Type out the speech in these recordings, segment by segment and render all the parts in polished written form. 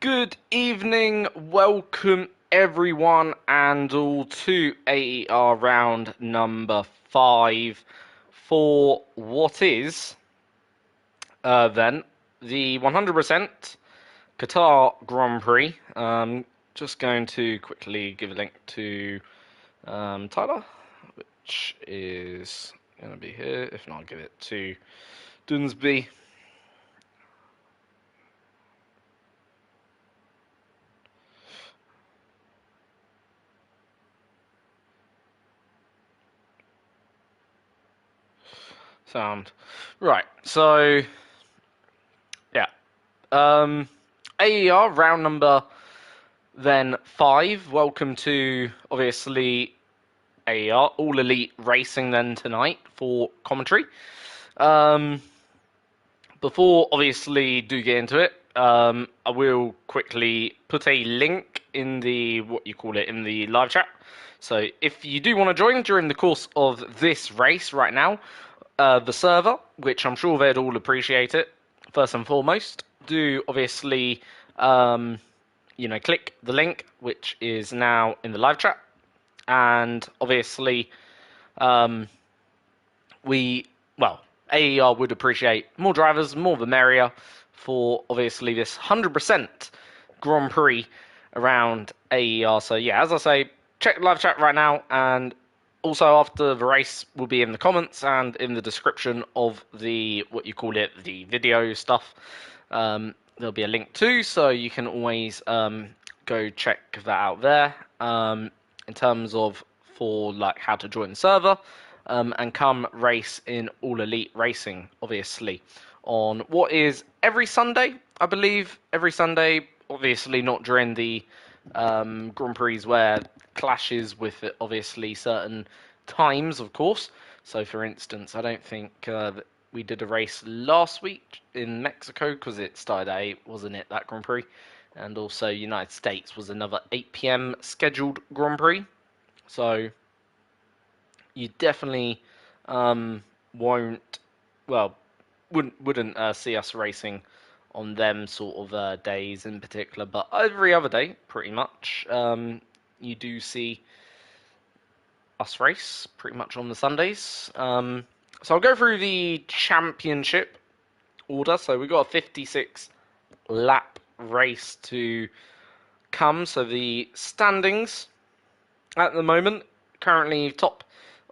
Good evening, welcome everyone and all to AER round number 5 for what is then the 100% Qatar Grand Prix. Just going to quickly give a link to Tyler, which is going to be here. If not, I'll give it to Dunsby. Sound. Right, so yeah. AER round number then 5. Welcome to obviously AER All Elite Racing then tonight for commentary. Before obviously do get into it, I will quickly put a link in the in the live chat. So if you do want to join during the course of this race right now, the server, which I'm sure they'd all appreciate it, first and foremost, do obviously, click the link, which is now in the live chat. And obviously, AER would appreciate more drivers, more the merrier, for obviously this 100% Grand Prix around AER. So yeah, as I say, check the live chat right now, and also after the race will be in the comments and in the description of the the video stuff. There'll be a link too, so you can always go check that out there. In terms of for how to join the server. And come race in All Elite Racing, obviously, on what is every Sunday, I believe. Every Sunday, obviously not during the Grand Prix where clashes with obviously certain times, of course. So, for instance, I don't think that we did a race last week in Mexico because it started at 8, wasn't it, that Grand Prix? And also United States was another 8 p.m. scheduled Grand Prix. So you definitely wouldn't see us racing on them sort of days in particular, but every other day, pretty much, you do see us race pretty much on the Sundays. So I'll go through the championship order. So we've got a 56 lap race to come. So the standings at the moment, currently top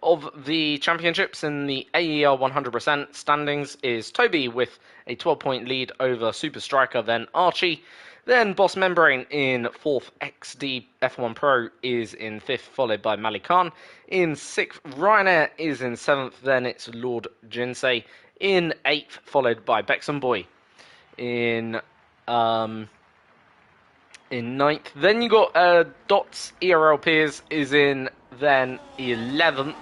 of the championships in the AER 100% standings is Toby with a 12-point lead over Super Striker, then Archie, then Boss Membrane in 4th, XD F1 Pro is in 5th, followed by Malikan. In 6th, Ryanair is in 7th, then it's Lord Jinsei in 8th, followed by Bexon Boy in 9th. Then you got Dots ERL Peers is in then 11th.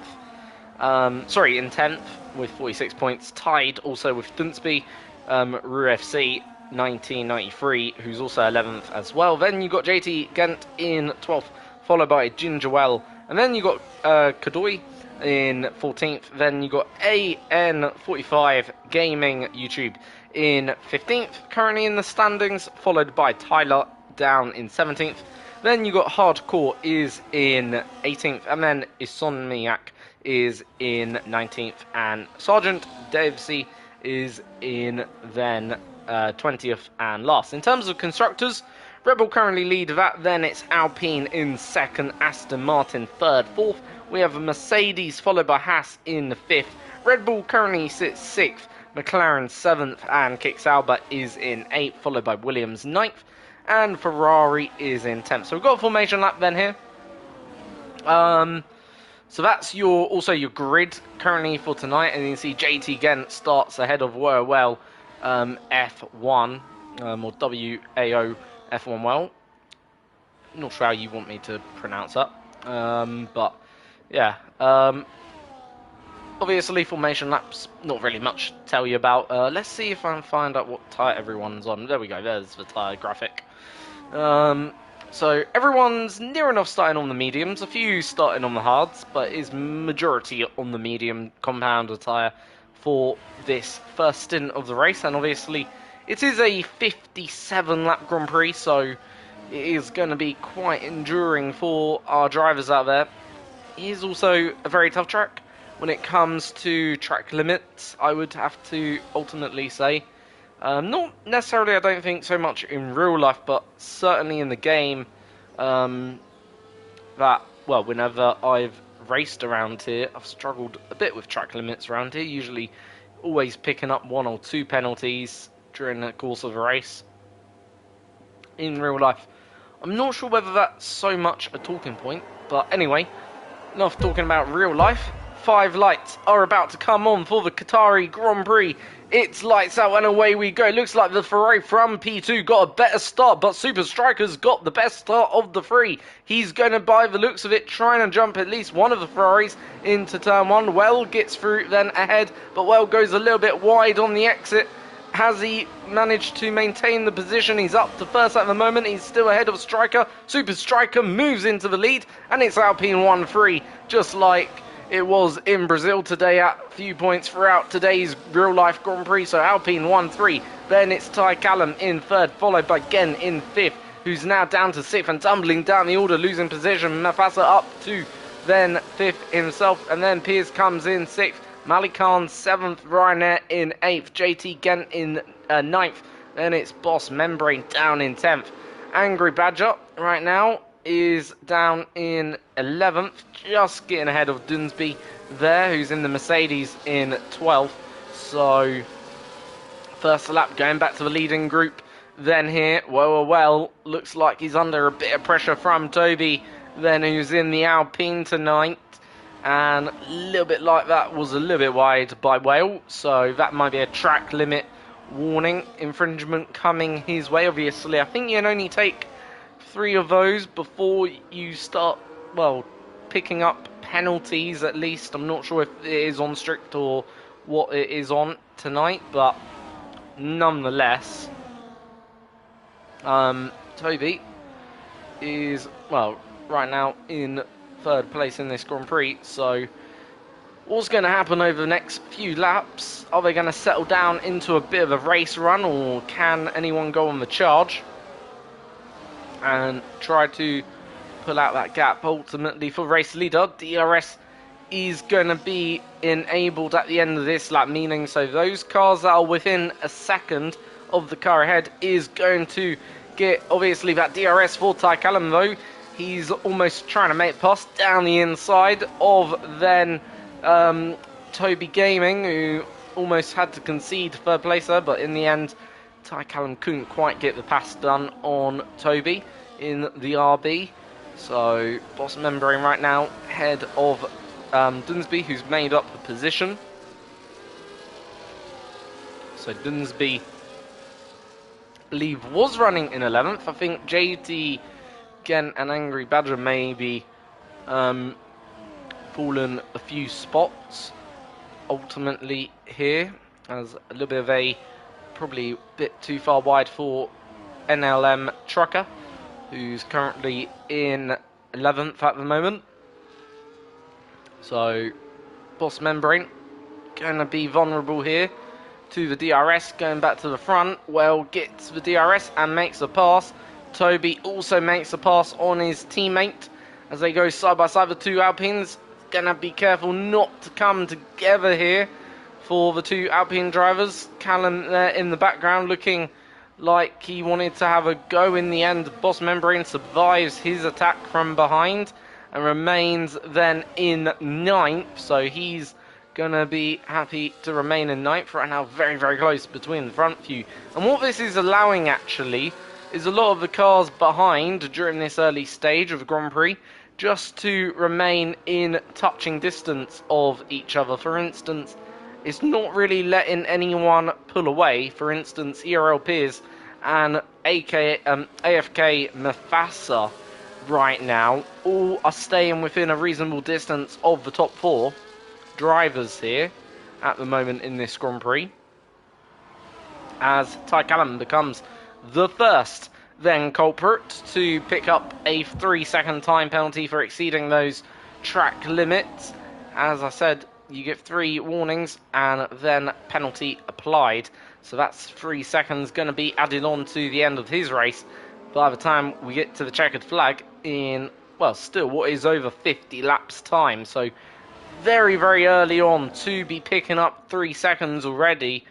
In 10th with 46 points, tied also with Dunsby, RuFC 1993, who's also 11th as well. Then you got JT Gent in 12th, followed by Gingerwell, and then you got Kadoy in 14th. Then you got AN45 Gaming YouTube in 15th, currently in the standings, followed by Tyler down in 17th. Then you got Hardcore is in 18th, and then Isonmiak is in 19th, and Sergeant Davesy is in then 20th and last. In terms of constructors, Red Bull currently lead that, then it's Alpine in 2nd, Aston Martin 3rd, 4th. We have Mercedes followed by Haas in 5th. Red Bull currently sits 6th, McLaren 7th, and Kix Sauber is in 8th, followed by Williams 9th, and Ferrari is in 10th. So we've got a formation lap then here. So that's your grid currently for tonight, and you can see JT Gent starts ahead of Well F1 or WAO F1 Well. Not sure how you want me to pronounce that, but yeah. Obviously, formation laps, not really much to tell you about. Let's see if I can find out what tyre everyone's on. There we go. There's the tyre graphic. So everyone's near enough starting on the mediums, a few starting on the hards, but is majority on the medium compound tyre for this first stint of the race. And obviously It is a 57 lap Grand Prix, so it is going to be quite enduring for our drivers out there. It is also a very tough track when it comes to track limits, I would have to ultimately say. Not necessarily, I don't think, so much in real life, but certainly in the game, whenever I've raced around here, I've struggled a bit with track limits around here, usually always picking up 1 or 2 penalties during the course of a race. In real life, I'm not sure whether that's so much a talking point, but anyway, enough talking about real life. 5 lights are about to come on for the Qatari Grand Prix. It's lights out and away we go. Looks like the Ferrari from P2 got a better start, but Super Striker's got the best start of the 3. He's going to, by the looks of it, trying to jump at least one of the Ferraris into turn 1. Well gets through then ahead, but Well goes a little bit wide on the exit. Has he managed to maintain the position? He's up to first at the moment. He's still ahead of Striker. Super Striker moves into the lead, and it's Alpine 1-3, just like it was in Brazil today at a few points throughout today's real-life Grand Prix. So Alpine 1-3. Then it's Ty Callum in 3rd, followed by Gen in 5th, who's now down to 6th and tumbling down the order, losing position. Mafasa up to then 5th himself, and then Piers comes in 6th. Malikan 7th, Ryanair in 8th, JT Gent in 9th. Then it's Boss Membrane down in 10th. Angry Badger right now is down in 11th, just getting ahead of Dunsby there, who's in the Mercedes in 12th. So, first lap going back to the leading group. Then here, well, looks like he's under a bit of pressure from Toby, then who's in the Alpine tonight. And a little bit like that was a little bit wide by Whale, so that might be a track limit warning infringement coming his way. Obviously, I think you can only take 3 of those before you start, well, picking up penalties at least. I'm not sure if it is on strict or what it is on tonight, but nonetheless, Toby is, well, right now in 3rd place in this Grand Prix. So what's going to happen over the next few laps? Are they going to settle down into a bit of a race run, or can anyone go on the charge and try to pull out that gap? Ultimately, for race leader, DRS is going to be enabled at the end of this lap, meaning so those cars that are within a second of the car ahead is going to get, obviously, that DRS for Ty Callum, though. He's almost trying to make a pass down the inside of then Toby Gaming, who almost had to concede 3rd place there, but in the end, Ty Callum couldn't quite get the pass done on Toby in the RB. So, Boss Membrane right now, head of Dunsby, who's made up the position. So, Dunsby, I believe, was running in 11th. I think JT Gent and Angry Badger maybe fallen a few spots ultimately here, as a little bit of a, probably a bit too far wide for NLM Trucker, who's currently in 11th at the moment. So Boss Membrane going to be vulnerable here to the DRS, going back to the front. Well, gets the DRS and makes a pass. Toby also makes a pass on his teammate as they go side by side. The 2 Alpines gonna be careful not to come together here for the 2 Alpine drivers. Callum there in the background looking like he wanted to have a go. In the end, Boss Membrane survives his attack from behind and remains then in 9th, so he's gonna be happy to remain in 9th right now. Very, very close between the front few. And what this is allowing actually is a lot of the cars behind during this early stage of the Grand Prix just to remain in touching distance of each other. For instance, it's not really letting anyone pull away. For instance, ERL Piers and AFK Mafasa right now all are staying within a reasonable distance of the top 4 drivers here at the moment in this Grand Prix, as Ty Callum becomes the first then culprit to pick up a 3-second time penalty for exceeding those track limits. As I said, you get 3 warnings and then penalty applied. So that's 3 seconds going to be added on to the end of his race by the time we get to the checkered flag in, well, still what is over 50 laps time. So very, very early on to be picking up 3 seconds already.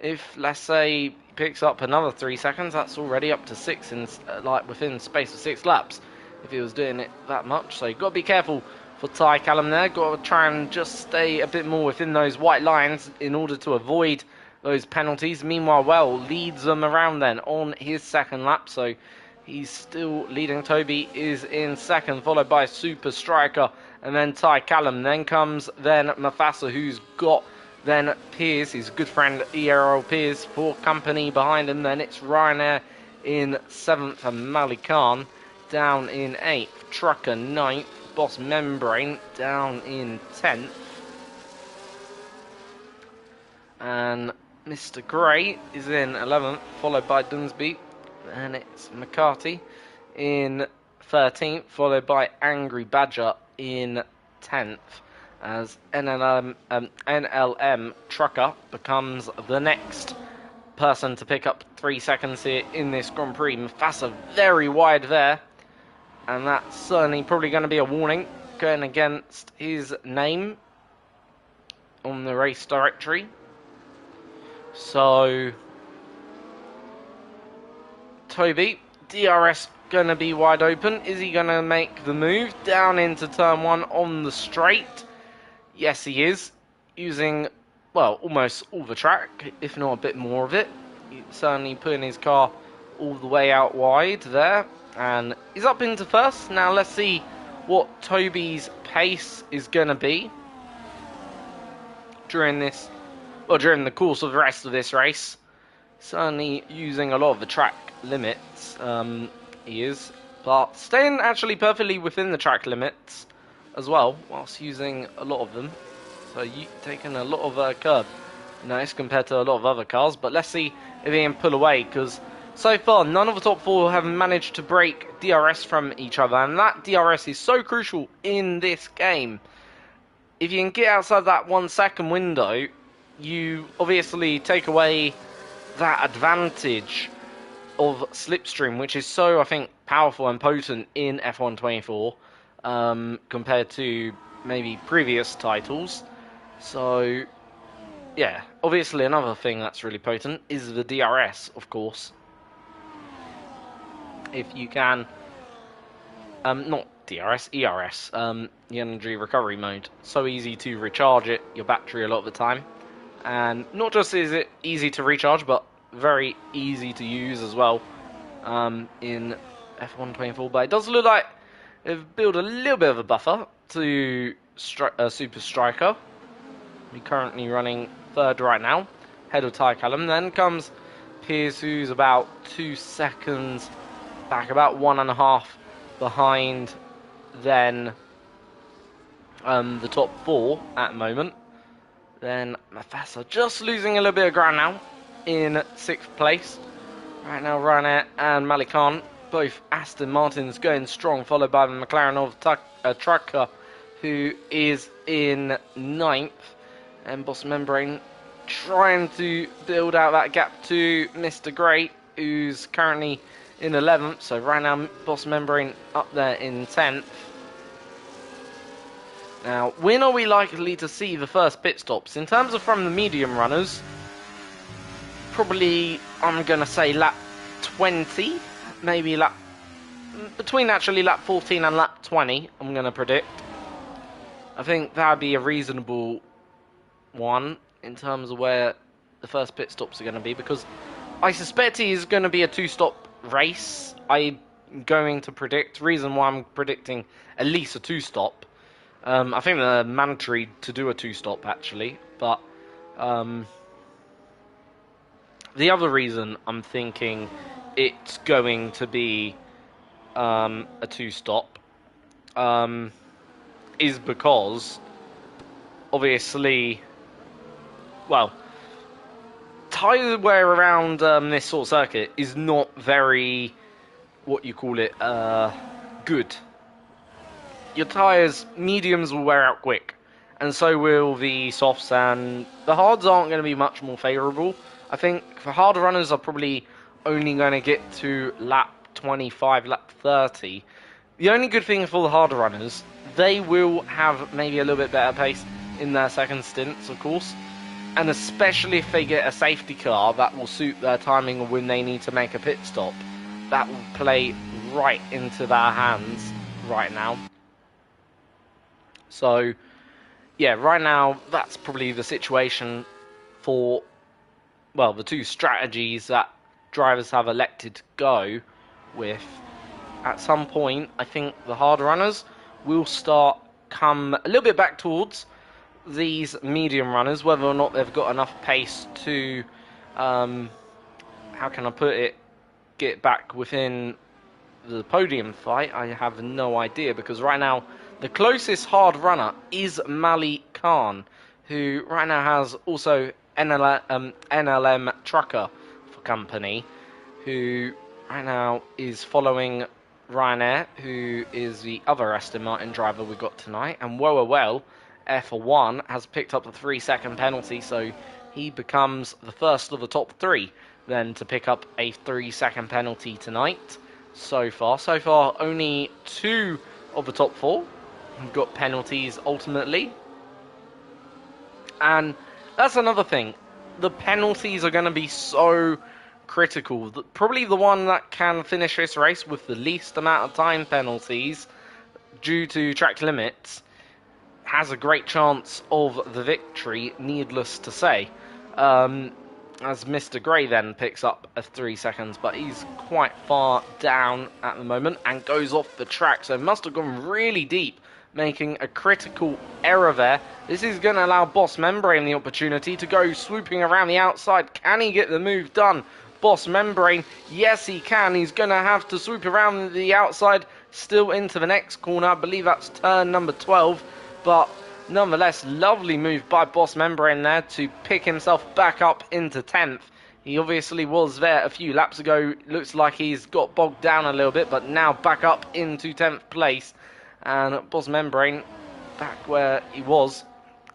If, let's say, he picks up another 3 seconds, that's already up to 6 in, like, within the space of 6 laps, if he was doing it that much. So you've got to be careful for Ty Callum there. Got to try and just stay a bit more within those white lines in order to avoid those penalties. Meanwhile, Well leads them around then on his second lap, so he's still leading. Toby is in second, followed by Super Striker, and then Ty Callum. Then comes Mufasa, who's got then Piers, his good friend ERL Piers, for company behind him. Then it's Ryanair in 7th and Mali Khan down in 8th. Trucker 9th. Boss Membrane down in 10th. And Mr. Gray is in 11th, followed by Dunsby. And it's McCarthy in 13th, followed by Angry Badger in 10th. As NLM Trucker becomes the next person to pick up 3 seconds here in this Grand Prix. Mufasa very wide there, and that's certainly probably going to be a warning going against his name on the race directory. So Toby, DRS going to be wide open. Is he going to make the move down into turn 1 on the straight? Yes, he is, using, well, almost all the track, if not a bit more of it. He's certainly putting his car all the way out wide there, and he's up into first. Now let's see what Toby's pace is going to be during this, well, during the course of the rest of this race. Certainly using a lot of the track limits, he is, but staying actually perfectly within the track limits as well, whilst using a lot of them. So you taking a lot of curb, nice compared to a lot of other cars. But let's see if he can pull away, because so far none of the top 4 have managed to break DRS from each other, and that DRS is so crucial in this game. If you can get outside that 1 second window, you obviously take away that advantage of slipstream, which is so, I think, powerful and potent in F1 24. Compared to maybe previous titles. So yeah, obviously another thing that's really potent is the DRS, of course. If you can, not DRS, ERS, the energy recovery mode. So easy to recharge your battery a lot of the time. And not just is it easy to recharge, but very easy to use as well in F1 24. But it does look like they've built a little bit of a buffer to Super Striker. We're currently running 3rd right now, head of Ty Callum. Then comes Piers, who's about 2 seconds back, about 1.5 behind then the top 4 at the moment. Then Mufasa just losing a little bit of ground now in 6th place. Right now Ryanair and Mali Khan, both Aston Martins, going strong, followed by the McLaren of Trucker, who is in 9th. And Boss Membrane trying to build out that gap to Mr. Gray, who's currently in 11th. So right now Boss Membrane up there in 10th. Now, when are we likely to see the first pit stops? In terms of from the medium runners, probably, I'm going to say lap 20, maybe between actually lap 14 and lap 20, I'm going to predict. I think that would be a reasonable one in terms of where the first pit stops are going to be, because I suspect it is going to be a 2-stop race. I'm going to predict, reason why I'm predicting at least a 2-stop. I think they're mandatory to do a 2-stop actually, but the other reason I'm thinking it's going to be a 2-stop is because obviously, well, tyre wear around this sort of circuit is not very, what you call it, good. Your tyres, mediums will wear out quick, and so will the softs, and the hards aren't going to be much more favourable. I think for harder runners are probably only going to get to lap 25, lap 30. The only good thing for the harder runners, they will have maybe a little bit better pace in their second stints, of course. And especially if they get a safety car that will suit their timing when they need to make a pit stop. That will play right into their hands right now. So, yeah, right now, that's probably the situation for, well, the two strategies that drivers have elected to go with. At some point, I think the hard runners will start come a little bit back towards these medium runners, whether or not they've got enough pace to, how can I put it, get back within the podium fight. I have no idea, because right now the closest hard runner is Mali Khan, who right now has also NLM Trucker for company, who right now is following Ryanair, who is the other Aston Martin driver we got tonight, and well, F1 has picked up the 3-second penalty, so he becomes the first of the top 3 then to pick up a 3-second penalty tonight. So far, only 2 of the top 4 have got penalties ultimately. And that's another thing. The penalties are going to be so critical. Probably the one that can finish this race with the least amount of time penalties due to track limits has a great chance of the victory, needless to say. As Mr. Gray then picks up a 3 seconds, but he's quite far down at the moment and goes off the track, so must have gone really deep, making a critical error there. This is going to allow Boss Membrane the opportunity to go swooping around the outside. Can he get the move done? Boss Membrane, yes he can. He's going to have to swoop around the outside, still into the next corner. I believe that's turn number 12, but nonetheless, lovely move by Boss Membrane there to pick himself back up into 10th. He obviously was there a few laps ago. Looks like he's got bogged down a little bit, but now back up into 10th place. And Boss Membrane back where he was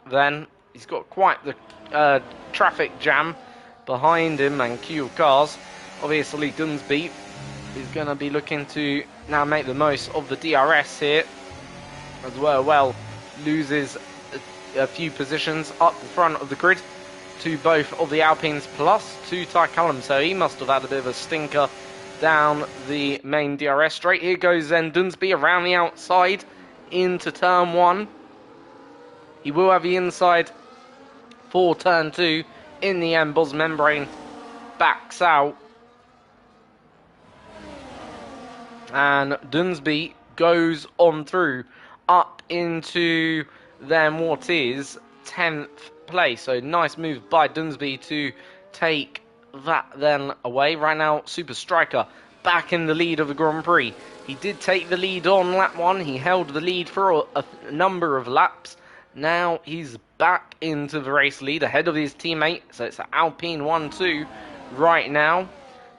then. He's got quite the traffic jam behind him and queue of cars. Obviously, Dunsby is going to be looking to now make the most of the DRS here as well. Loses a few positions up the front of the grid to both of the Alpines plus to Ty Callum, so he must have had a bit of a stinker down the main DRS straight. Here goes then Dunsby around the outside into turn 1. He will have the inside for turn 2. In the end, Boss Membrane backs out, and Dunsby goes on through up into then what is 10th place. So nice move by Dunsby to take that then away. Right now, Super Striker back in the lead of the Grand Prix. He did take the lead on lap 1. He held the lead for a number of laps. Now he's back into the race lead ahead of his teammate. So it's Alpine 1-2 right now,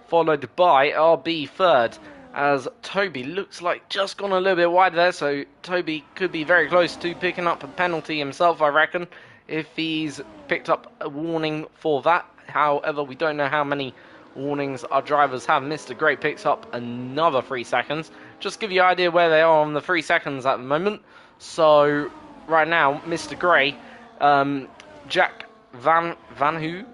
followed by RB third, as Toby looks like just gone a little bit wide there, so Toby could be very close to picking up a penalty himself, I reckon, if he's picked up a warning for that. However, we don't know how many warnings our drivers have. Mr. Gray picks up another 3 seconds. Just give you an idea where they are on the 3 seconds at the moment. So, right now, Mr. Gray, Jack Van Hu,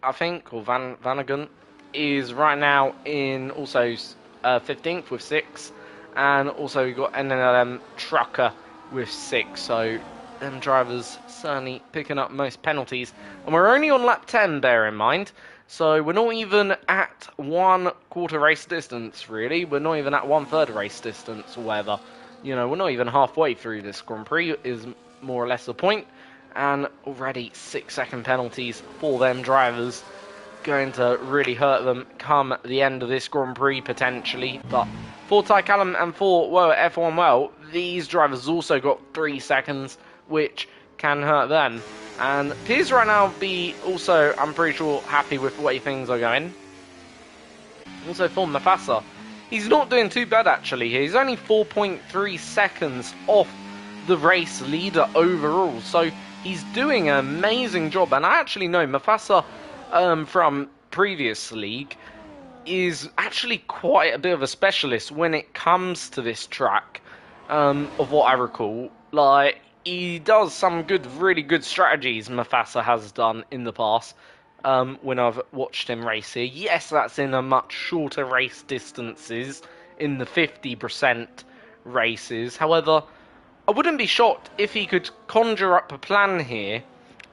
I think, or Vanagan, is right now in also 15th with 6, and also we've got NLM Trucker with 6, so them drivers certainly picking up most penalties, and we're only on lap 10, bear in mind, so we're not even at 1/4 race distance really. We're not even at 1/3 race distance or whatever, you know, we're not even halfway through this Grand Prix is more or less the point, and already 6-second penalties for them drivers, going to really hurt them come the end of this Grand Prix potentially. But for Ty Callum and for F1, these drivers also got 3 seconds, which can hurt them. And Piers right now be also, I'm pretty sure, happy with the way things are going. Also for Mufasa, he's not doing too bad actually here. He's only 4.3 seconds off the race leader overall, so he's doing an amazing job. And I actually know Mufasa from previous league, is actually quite a bit of a specialist when it comes to this track, of what I recall. Like, he does some really good strategies Mufasa has done in the past, when I've watched him race here. Yes, that's in a much shorter race distances, in the 50% races. However, I wouldn't be shocked if he could conjure up a plan here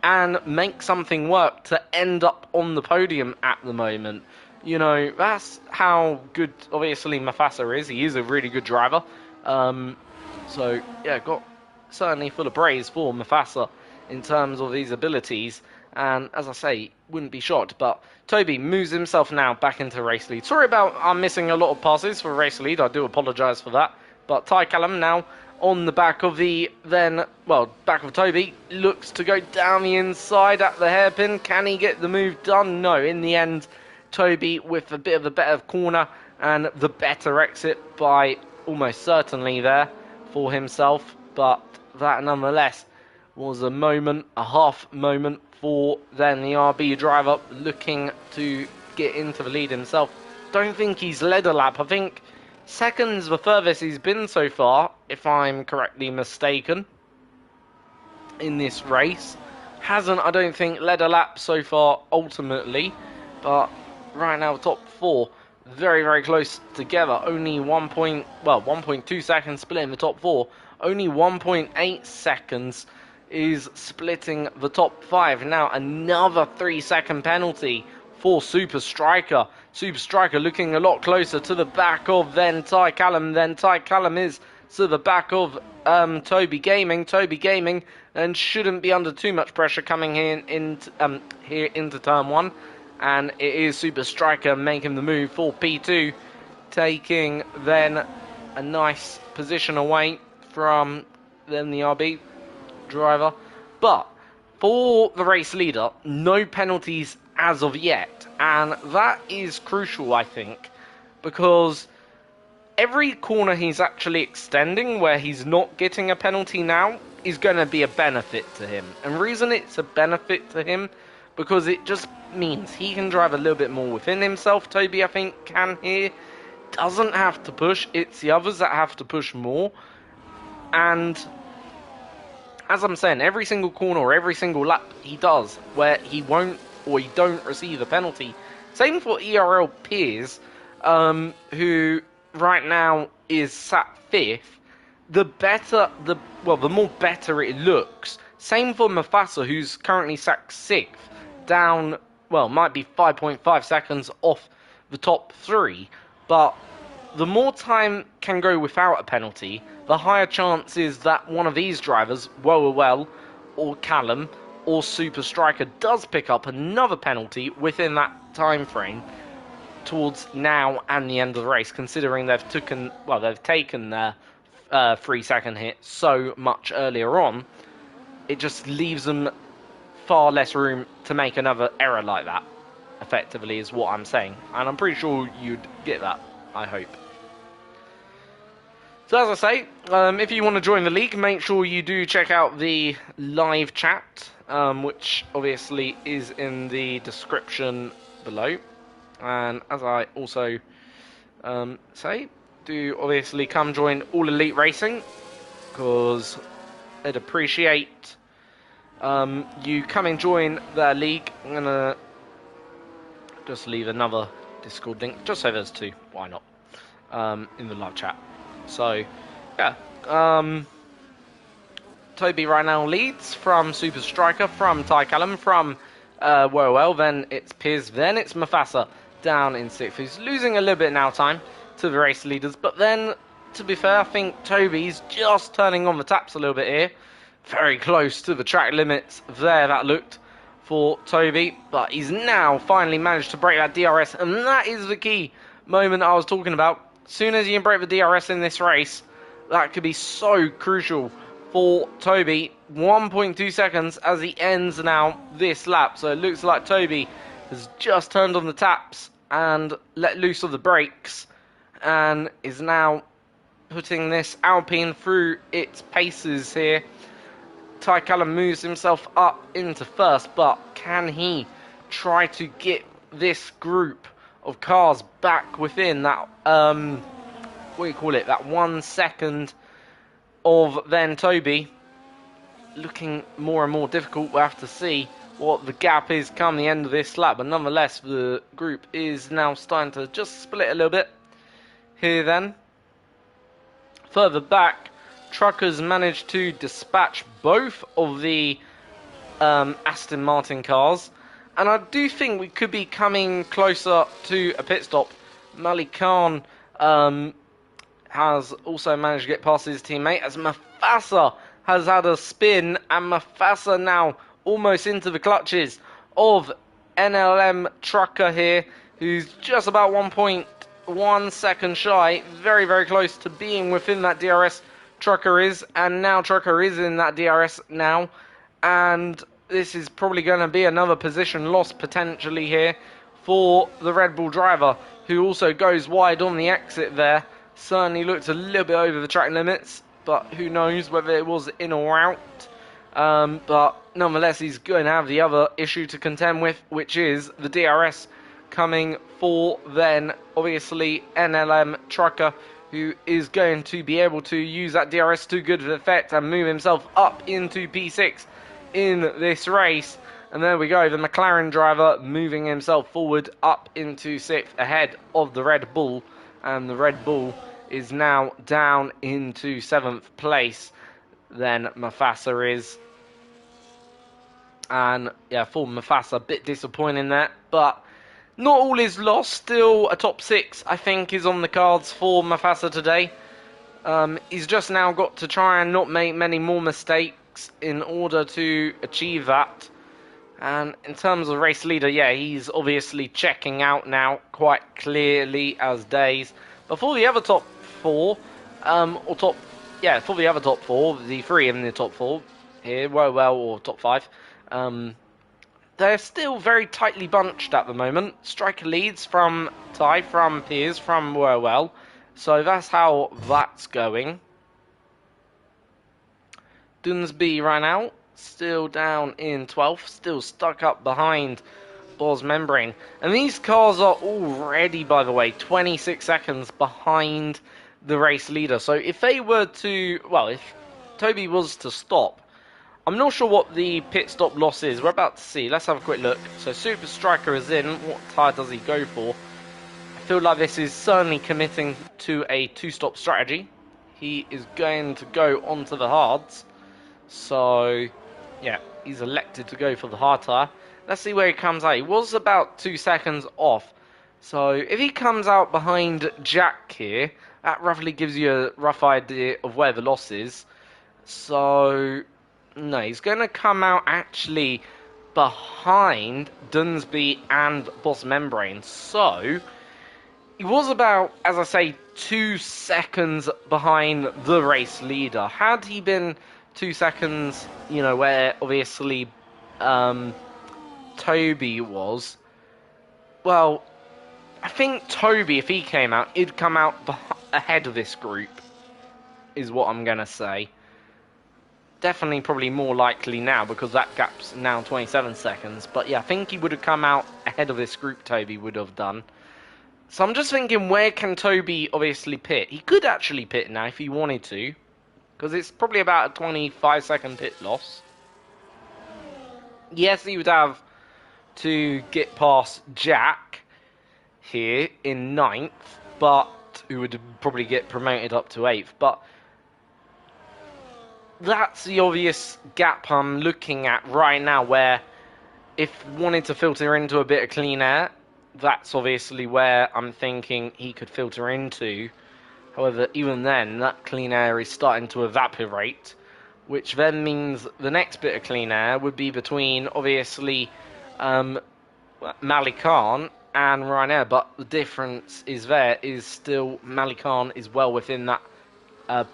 and make something work to end up on the podium at the moment. You know, that's how good, obviously, Mufasa is. He is a really good driver. So, yeah, got certainly full of praise for Mufasa in terms of his abilities. And, as I say, wouldn't be shocked. But Toby moves himself now back into race lead. Sorry about I'm missing a lot of passes for race lead. I do apologise for that. But Ty Callum now on the back of back of Toby, looks to go down the inside at the hairpin. Can he get the move done? No, in the end, Toby with a bit of a better corner and the better exit by almost certainly there for himself. But that nonetheless was a half moment for then the RB driver looking to get into the lead himself. Don't think he's led a lap. I think second's the furthest he's been so far, if I'm correctly mistaken, in this race. Hasn't, I don't think, led a lap so far ultimately, but right now top four very, very close together. Only 1.2 seconds split in the top four. Only 1.8 seconds is splitting the top five. Now another 3-second penalty for Super Striker. Super Striker looking a lot closer to the back of then Ty Callum. Then Ty Callum is to the back of Toby Gaming. Toby Gaming and shouldn't be under too much pressure coming here into turn one. And it is Super Striker making the move for P2, taking then a nice position away from then the RB driver. But for the race leader, no penalties as of yet, and that is crucial, I think, because every corner he's actually extending where he's not getting a penalty now is going to be a benefit to him. And the reason it's a benefit to him, because it just means he can drive a little bit more within himself. Toby, I think, can here. Doesn't have to push. It's the others that have to push more. And as I'm saying, every single corner or every single lap he does where he won't or he don't receive a penalty. Same for ERL Piers, who right now is sat 5th. The more better it looks. Same for Mufasa, who's currently sat 6th, down, might be 5.5 seconds off the top 3. But the more time can go without a penalty, the higher chance is that one of these drivers, Well, or Callum, or Super Striker, does pick up another penalty within that time frame towards now and the end of the race, considering they've taken their 3-second hit so much earlier on. It just leaves them far less room to make another error like that, effectively, is what I'm saying. And I'm pretty sure you'd get that, I hope. So as I say, if you want to join the league, make sure you do check out the live chat, which obviously is in the description below. And as I also say, do obviously come join All Elite Racing, because I'd appreciate you come and join their league. I'm going to just leave another Discord link, just so there's 2, why not, in the live chat. So, yeah, Toby right now leads from Super Striker, from Ty Callum, from then it's Piers, then it's Mufasa down in 6th. He's losing a little bit now time to the race leaders, but then, to be fair, I think Toby's just turning on the taps a little bit here. Very close to the track limits there, that looked, for Toby, but he's now finally managed to break that DRS, and that is the key moment I was talking about. As soon as you can break the DRS in this race, that could be so crucial for Toby. 1.2 seconds as he ends now this lap. So it looks like Toby has just turned on the taps and let loose of the brakes, and is now putting this Alpine through its paces here. Ty Callum moves himself up into 1st, but can he try to get this group of cars back within that, what do you call it, that 1 second of then Toby. Looking more and more difficult. We'll have to see what the gap is come the end of this lap, but nonetheless the group is now starting to just split a little bit here then. Further back, truckers managed to dispatch both of the Aston Martin cars, and I do think we could be coming closer to a pit stop. Malik Khan has also managed to get past his teammate as Mufasa has had a spin, and Mufasa now almost into the clutches of NLM Trucker here, who's just about 1.1 seconds shy, very, very close to being within that DRS. Trucker is, and now Trucker is in that DRS now, and this is probably going to be another position loss potentially here for the Red Bull driver, who also goes wide on the exit there. Certainly looked a little bit over the track limits, but who knows whether it was in or out. But nonetheless, he's going to have the other issue to contend with, which is the DRS coming for then, obviously, NLM Trucker, who is going to be able to use that DRS to good effect and move himself up into P6 in this race. And there we go, the McLaren driver moving himself forward up into 6th ahead of the Red Bull. And the Red Bull is now down into 7th place. Then Mufasa is. And yeah, for Mufasa, a bit disappointing there. But not all is lost. Still a top 6, I think, is on the cards for Mufasa today. He's just now got to try and not make many more mistakes in order to achieve that. And in terms of race leader, yeah, he's obviously checking out now quite clearly as days. But for the other top 4, for the other top 4, the 3 in the top 4 here, or top 5, they're still very tightly bunched at the moment. Striker leads from Ty, from Piers, from Worwell. So that's how that's going. Dunsby ran out, still down in 12th, still stuck up behind Boz Membrane. And these cars are already, by the way, 26 seconds behind the race leader. So if they were to, well, if Toby was to stop, I'm not sure what the pit stop loss is. We're about to see. Let's have a quick look. So Super Striker is in. What tyre does he go for? I feel like this is certainly committing to a 2-stop strategy. He is going to go onto the hards. So, yeah, he's elected to go for the hard tyre. Let's see where he comes out. He was about 2 seconds off. So if he comes out behind Jack here, that roughly gives you a rough idea of where the loss is. So, no, he's going to come out actually behind Dunsby and Boss Membrane. So, he was about, as I say, 2 seconds behind the race leader. Had he been 2 seconds, you know, where obviously Toby was, well, I think Toby, if he came out, he'd come out ahead of this group, is what I'm going to say. Definitely probably more likely now, because that gap's now 27 seconds. But yeah, I think he would have come out ahead of this group, Toby would have done. So I'm just thinking, where can Toby obviously pit? He could actually pit now if he wanted to, because it's probably about a 25-second pit loss. Yes, he would have to get past Jack here in 9th, but who would probably get promoted up to 8th. But that's the obvious gap I'm looking at right now, where if wanted to filter into a bit of clean air, that's obviously where I'm thinking he could filter into. However, even then, that clean air is starting to evaporate, which then means the next bit of clean air would be between, obviously, Malik Khan and Ryanair. But the difference is still Malik Khan is well within that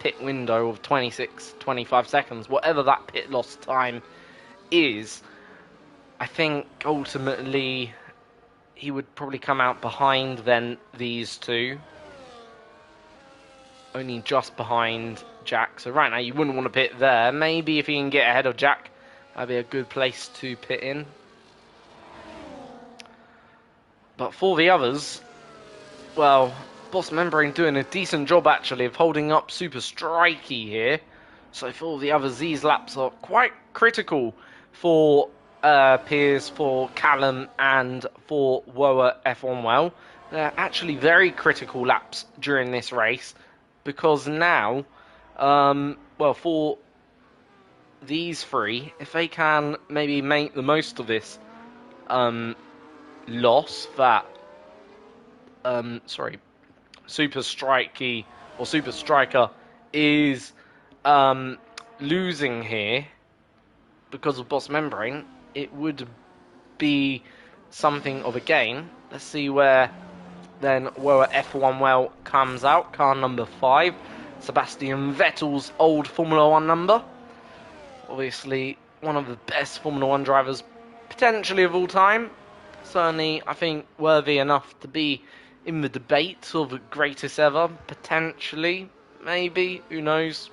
pit window of 25 seconds. Whatever that pit loss time is, I think ultimately he would probably come out behind then these two. Only just behind Jack. So right now you wouldn't want to pit there. Maybe if he can get ahead of Jack, that'd be a good place to pit in. But for the others, well, Boss Membrane doing a decent job actually of holding up Super Strikey here. So for the others, these laps are quite critical for Piers, for Callum, and for Woa F1 Well. They're actually very critical laps during this race because now, well, for these three, if they can maybe make the most of this loss that, Super Strikey or Super Striker is losing here because of Boss Membrane, it would be something of a gain. Let's see where then Woa F1 Well comes out. Car number 5, Sebastian Vettel's old Formula 1 number. Obviously, one of the best Formula 1 drivers potentially of all time. Certainly, I think, worthy enough to be in the debate of the greatest ever. Potentially, maybe, who knows.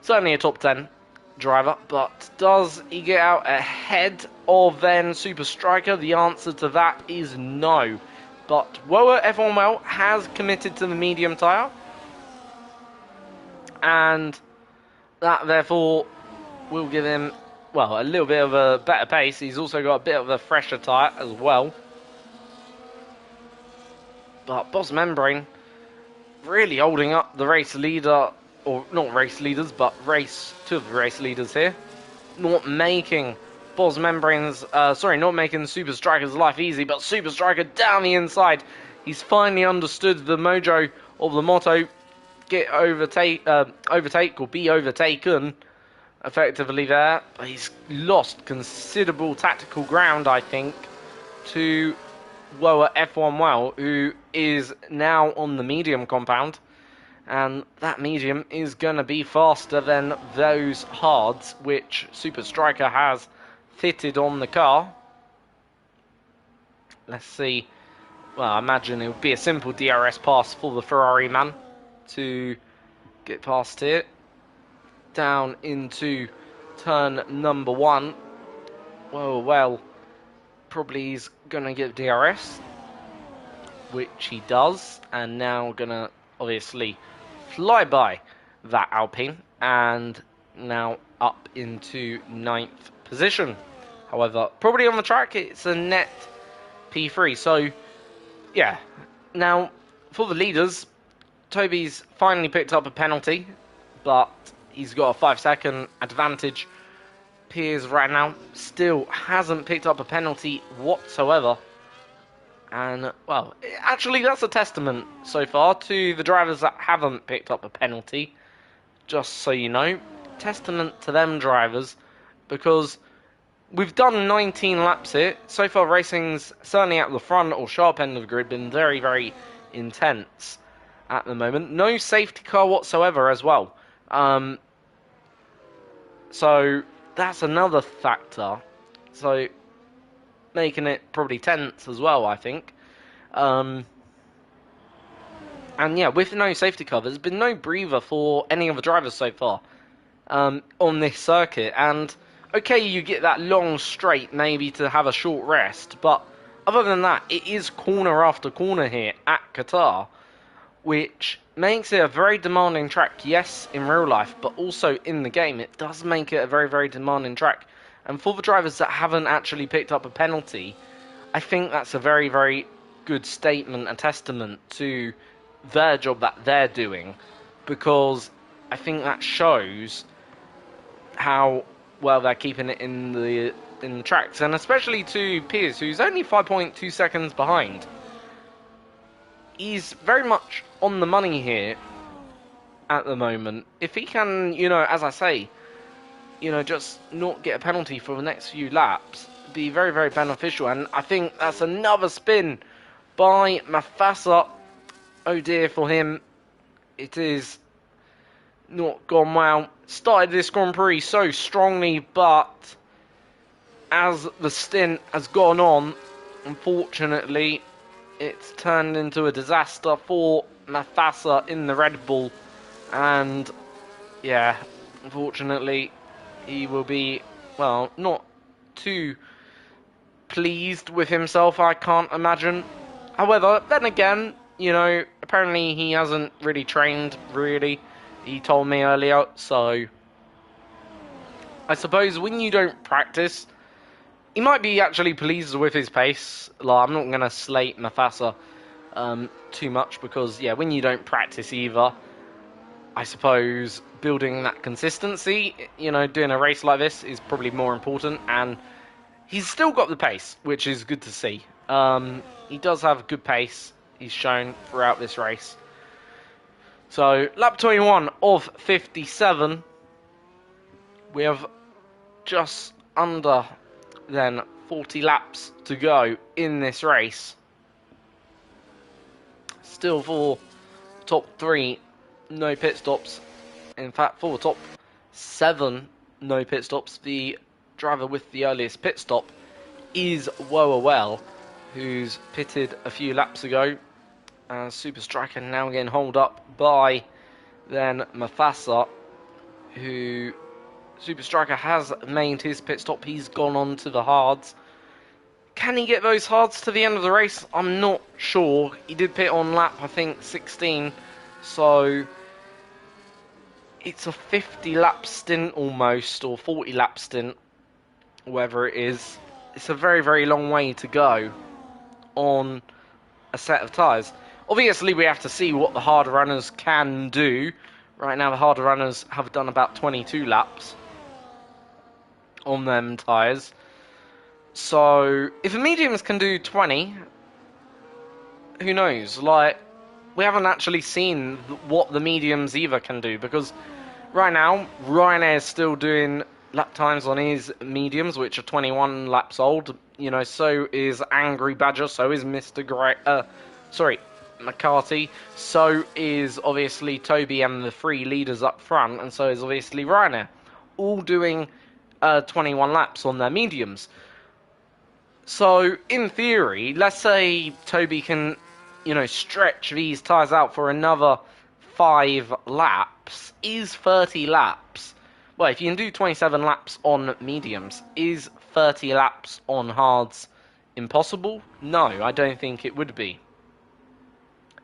Certainly a top 10 driver, but does he get out ahead of then Super Striker? The answer to that is no. But Woa F1 Well has committed to the medium tyre, and that therefore will give him, well, a little bit of a better pace. He's also got a bit of a fresher tyre as well. But Boss Membrane really holding up the race leader, or not race leaders, but two of the race leaders here. Not making Boss Membrane's, not making Super Striker's life easy, but Super Striker down the inside. He's finally understood the mojo of the motto, overtake or be overtaken, effectively there. But he's lost considerable tactical ground, I think, to Woa F1 Well, who is now on the medium compound. And that medium is going to be faster than those hards which Super Striker has fitted on the car. Let's see. Well, I imagine it would be a simple DRS pass for the Ferrari man to get past here. Down into turn number 1. Well, probably he's going to get DRS, which he does. And now going to obviously fly by that Alpine and now up into 9th position. However, probably on the track it's a net P3. So yeah, now for the leaders, Toby's finally picked up a penalty, but he's got a 5-second advantage. Piers right now still hasn't picked up a penalty whatsoever. And, well, actually that's a testament so far to the drivers that haven't picked up a penalty. Just so you know, testament to them drivers, because we've done 19 laps here. So far racing's certainly at the front or sharp end of the grid been very, very intense at the moment. No safety car whatsoever as well. So that's another factor. So making it probably tense as well, I think. And yeah, with no safety car, there's been no breather for any of the drivers so far on this circuit. And okay, you get that long straight maybe to have a short rest, but other than that, it is corner after corner here at Qatar, which makes it a very demanding track. Yes, in real life, but also in the game, it does make it a very, very demanding track. And for the drivers that haven't actually picked up a penalty, I think that's a very, very good statement, a testament to their job that they're doing, because I think that shows how well they're keeping it in the tracks, and especially to Piers, who's only 5.2 seconds behind. He's very much on the money here at the moment. If he can, as I say, just not get a penalty for the next few laps, be very, very beneficial. And I think that's another spin by Mafasa. Oh dear for him. It is not gone well. Started this Grand Prix so strongly, but as the stint has gone on, unfortunately, it's turned into a disaster for Mafasa in the Red Bull. And yeah, unfortunately, he will be, well, not too pleased with himself, I can't imagine. However, then again, you know, apparently he hasn't really trained, really. He told me earlier, so I suppose when you don't practice, he might be actually pleased with his pace. Like, I'm not going to slate Mufasa too much because, yeah, when you don't practice either, I suppose building that consistency, you know, doing a race like this is probably more important, and he's still got the pace, which is good to see. He does have good pace, he's shown throughout this race. So, lap 21 of 57, we have just under then 40 laps to go in this race. Still for top 3, no pit stops. In fact, for top 7, no pit stops. The driver with the earliest pit stop is Well, who's pitted a few laps ago. Super Striker now getting holed up by then Mufasa, who Super Striker has made his pit stop. He's gone on to the hards. Can he get those hards to the end of the race? I'm not sure. He did pit on lap, I think, 16. So it's a 50 lap stint almost, or 40 lap stint, whatever it is. It's a very, very long way to go on a set of tyres. Obviously, we have to see what the hard runners can do. Right now, the hard runners have done about 22 laps on them tyres. So, if the mediums can do 20, who knows? Like, we haven't actually seen what the mediums either can do, because right now, Ryanair is still doing lap times on his mediums, which are 21 laps old. You know, so is Angry Badger, so is Mr. McCarthy, so is obviously Toby and the 3 leaders up front, and so is obviously Ryanair, all doing 21 laps on their mediums. So, in theory, let's say Toby can, you know, stretch these tyres out for another 5 laps. Is 30 laps... Well, if you can do 27 laps on mediums, is 30 laps on hards impossible? No, I don't think it would be.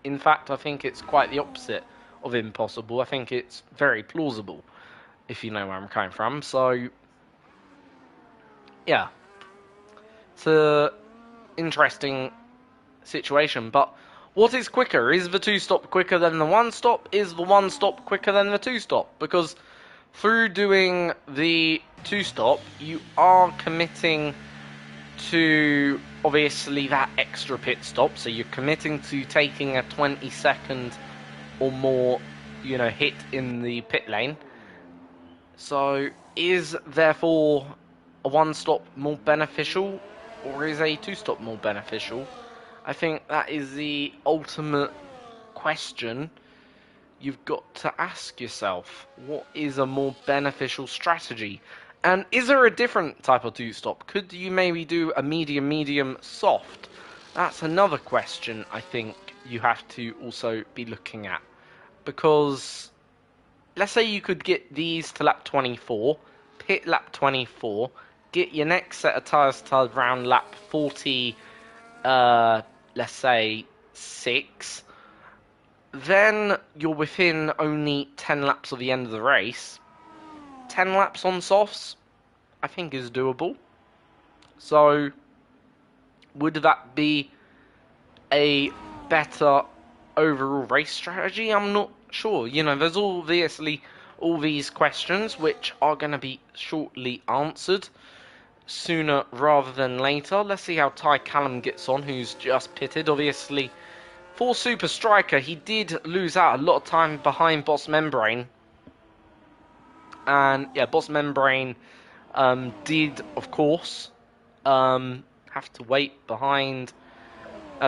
In fact, I think it's quite the opposite of impossible. I think it's very plausible, if you know where I'm coming from. So, yeah. It's an interesting situation, but what is quicker? Is the 2-stop quicker than the 1-stop? Is the 1-stop quicker than the 2-stop? Because through doing the 2-stop, you are committing to obviously that extra pit stop, so you're committing to taking a 20-second or more, you know, hit in the pit lane. So is therefore a 1-stop more beneficial, or is a 2-stop more beneficial? I think that is the ultimate question you've got to ask yourself. What is a more beneficial strategy? And is there a different type of 2-stop? Could you maybe do a medium, soft? That's another question I think you have to also be looking at. Because let's say you could get these to lap 24, pit lap 24, get your next set of tyres to around lap 40, let's say 6. Then you're within only 10 laps of the end of the race. 10 laps on softs, I think, is doable. So, would that be a better overall race strategy? I'm not sure. You know, there's obviously all these questions which are going to be shortly answered sooner rather than later. Let's see how Ty Callum gets on, who's just pitted. Obviously, for Super Striker, he did lose out a lot of time behind Boss Membrane. And, yeah, Boss Membrane did, of course, have to wait behind...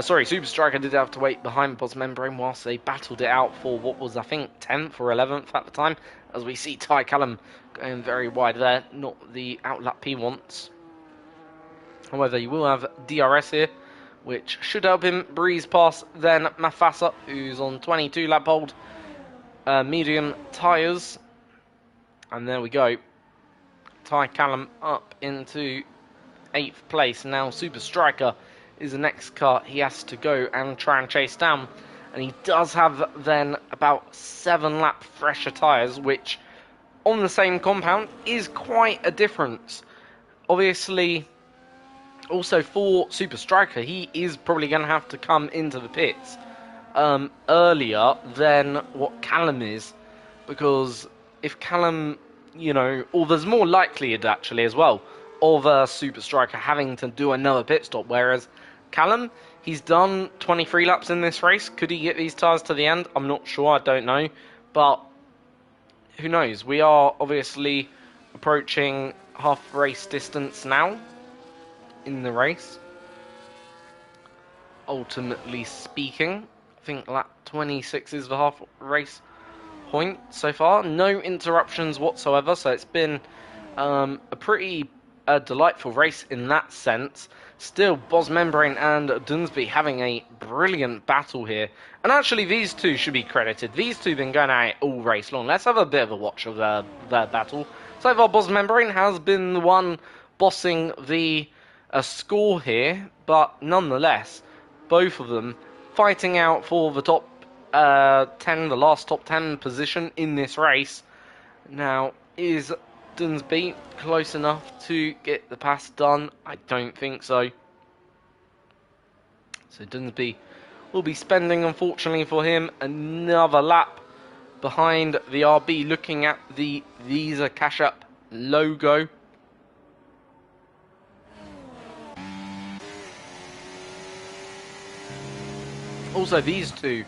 Super Striker did have to wait behind Boss Membrane whilst they battled it out for what was, I think, 10th or 11th at the time. As we see Ty Callum going very wide there, not the outlap he wants. However, you will have DRS here, which should help him breeze past then Mufasa, who's on 22 lap old medium tyres. And there we go. Ty Callum up into 8th place. Now Super Striker is the next car he has to go and try and chase down. And he does have then about 7 lap fresher tyres, which on the same compound is quite a difference. Obviously, also for Super Striker, he is probably going to have to come into the pits earlier than what Callum is, because if Callum, or there's more likelihood actually as well of a Super Striker having to do another pit stop, whereas Callum, he's done 23 laps in this race. Could he get these tyres to the end? I'm not sure, I don't know, but who knows? We are obviously approaching half race distance now in the race. Ultimately speaking, I think lap 26 is the half race point so far. No interruptions whatsoever, so it's been a pretty delightful race in that sense. Still, Boz Membrane and Dunsby having a brilliant battle here. And actually, these two should be credited. These two have been going at it all race long. Let's have a bit of a watch of their battle. So far, Boz Membrane has been the one bossing the score here, but nonetheless, both of them fighting out for the top 10, the last top 10 position in this race. Now, is Dunsby close enough to get the pass done? I don't think so. So Dunsby will be spending, unfortunately for him, another lap behind the RB, looking at the Visa Cash App logo. Also, these two,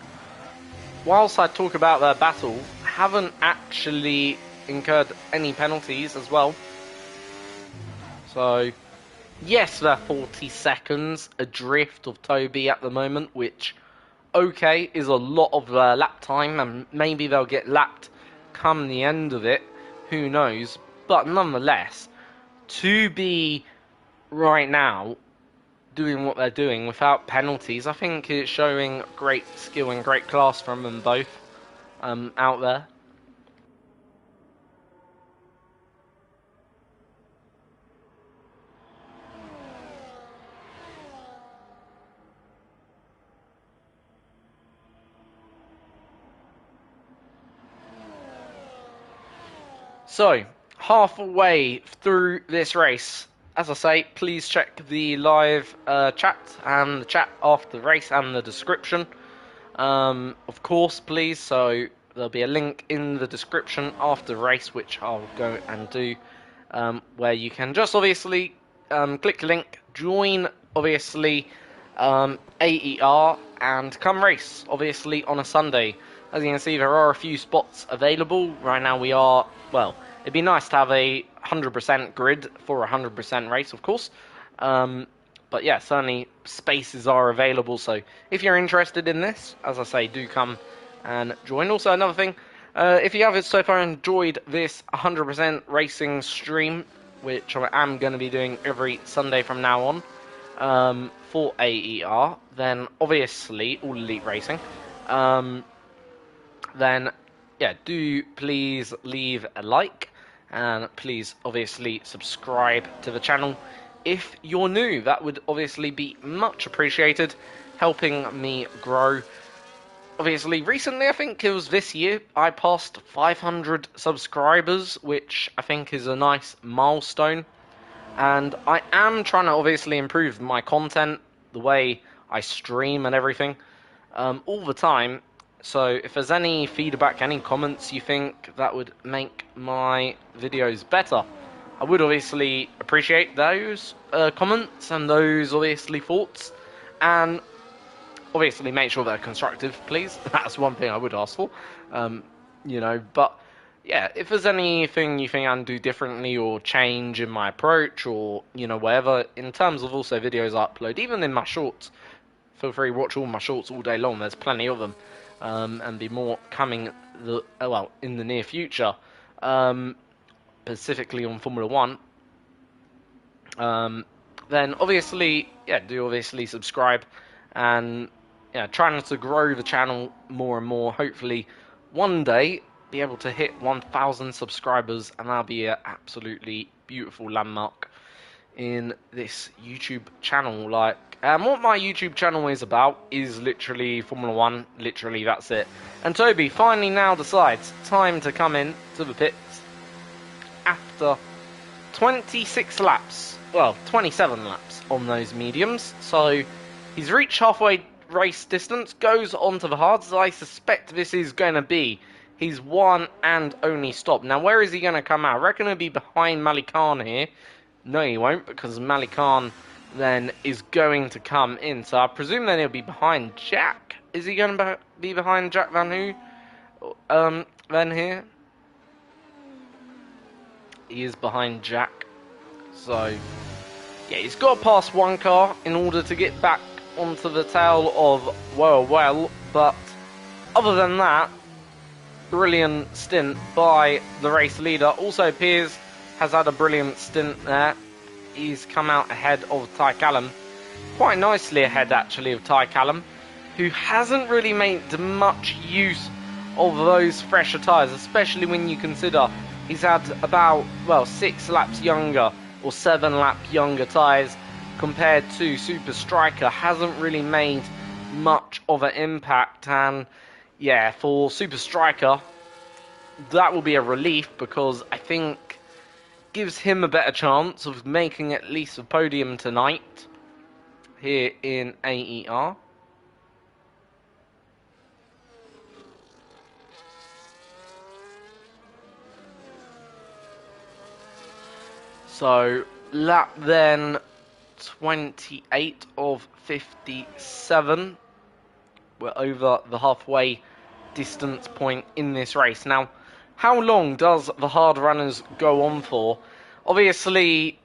whilst I talk about their battle, haven't actually incurred any penalties as well. So, yes, they're 40 seconds adrift of Toby at the moment, which, okay, is a lot of lap time, and maybe they'll get lapped come the end of it, who knows. But nonetheless, to be right now doing what they're doing without penalties, I think it's showing great skill and great class from them both out there. So, halfway through this race, as I say, please check the live chat and the chat after the race and the description. Of course, please. So, there'll be a link in the description after the race, which I'll go and do, where you can just obviously click the link, join obviously AER, and come race, obviously, on a Sunday. As you can see, there are a few spots available. Right now we are, well, it'd be nice to have a 100% grid for a 100% race, of course. But yeah, certainly spaces are available. So if you're interested in this, as I say, do come and join. Also, another thing, if you have so far enjoyed this 100% racing stream, which I am going to be doing every Sunday from now on, for AER, then obviously All Elite Racing, then yeah, do please leave a like, and please obviously subscribe to the channel if you're new. That would obviously be much appreciated, helping me grow. Obviously, recently, I think it was this year, I passed 500 subscribers, which I think is a nice milestone. And I am trying to obviously improve my content, the way I stream and everything, all the time. So if there's any feedback, any comments you think that would make my videos better, I would obviously appreciate those comments and those obviously thoughts. And obviously make sure they're constructive, please. That's one thing I would ask for. But yeah, if there's anything you think I can do differently or change in my approach or, whatever, in terms of also videos I upload, even in my shorts, feel free to watch all my shorts all day long. There's plenty of them. And be more coming in the near future, specifically on Formula 1. Then obviously, yeah, do obviously subscribe, and yeah, trying to grow the channel more and more. Hopefully, one day be able to hit 1,000 subscribers, and that'll be an absolutely beautiful landmark in this YouTube channel. Like, what my YouTube channel is about is literally Formula 1, literally that's it. And Toby finally now decides time to come in to the pits after 26 laps, well, 27 laps on those mediums. So he's reached halfway race distance, goes on to the hards. I suspect this is going to be his one and only stop. Now, where is he going to come out? I reckon he'll be behind Malikan here. No, he won't, because Malikan then is going to come in. So I presume then he'll be behind Jack. Is he going to be behind Jack Van then here? He is behind Jack. So, yeah, he's got to pass one car in order to get back onto the tail of well. But other than that, brilliant stint by the race leader. Also, Piers has had a brilliant stint there. He's come out ahead of Ty Callum. Quite nicely ahead, actually, of Ty Callum, who hasn't really made much use of those fresher tyres, especially when you consider he's had about, well, 6 laps younger or 7 lap younger tyres compared to Super Striker. Hasn't really made much of an impact, and yeah, for Super Striker that will be a relief, because I think gives him a better chance of making at least a podium tonight here in AER. So, lap then 28 of 57. We're over the halfway distance point in this race. Now, how long does the hard runners go on for? Obviously,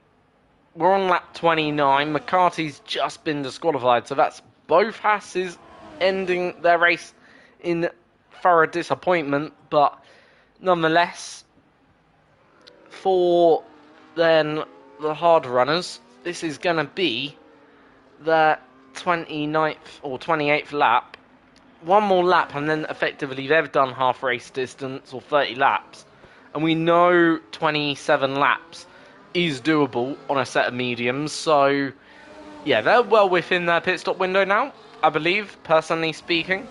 we're on lap 29. McCarthy's just been disqualified, so that's both Hasses ending their race in thorough disappointment. But nonetheless, for then the hard runners, this is going to be the 29th or 28th lap. One more lap, and then effectively they've done half race distance or 30 laps. And we know 27 laps is doable on a set of mediums. So, yeah, they're well within their pit stop window now, I believe, personally speaking.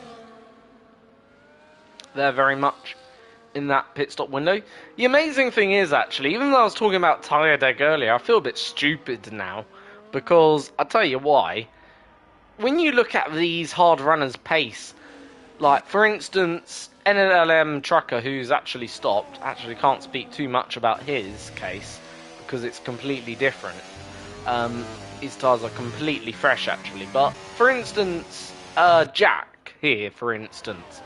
They're very much in that pit stop window. The amazing thing is, actually, even though I was talking about tyre deg earlier, I feel a bit stupid now, because I'll tell you why. When you look at these hard runners' pace, like, for instance, NLM Trucker, who's actually stopped, actually can't speak too much about his case, because it's completely different. His tyres are completely fresh, actually. But, for instance, Jack here, for instance,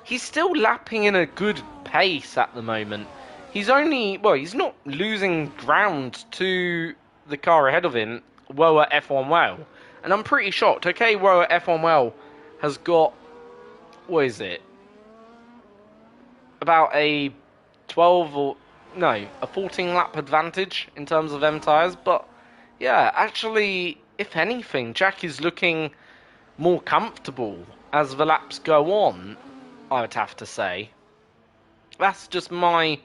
he's still lapping in a good pace at the moment. He's only, well, he's not losing ground to the car ahead of him, Woa F1 Well. And I'm pretty shocked. Okay, Woa F1 Well has got, what is it? About a 12 or, no, a 14 lap advantage in terms of M tyres. But, yeah, actually, if anything, Jack is looking more comfortable as the laps go on, I would have to say. That's just my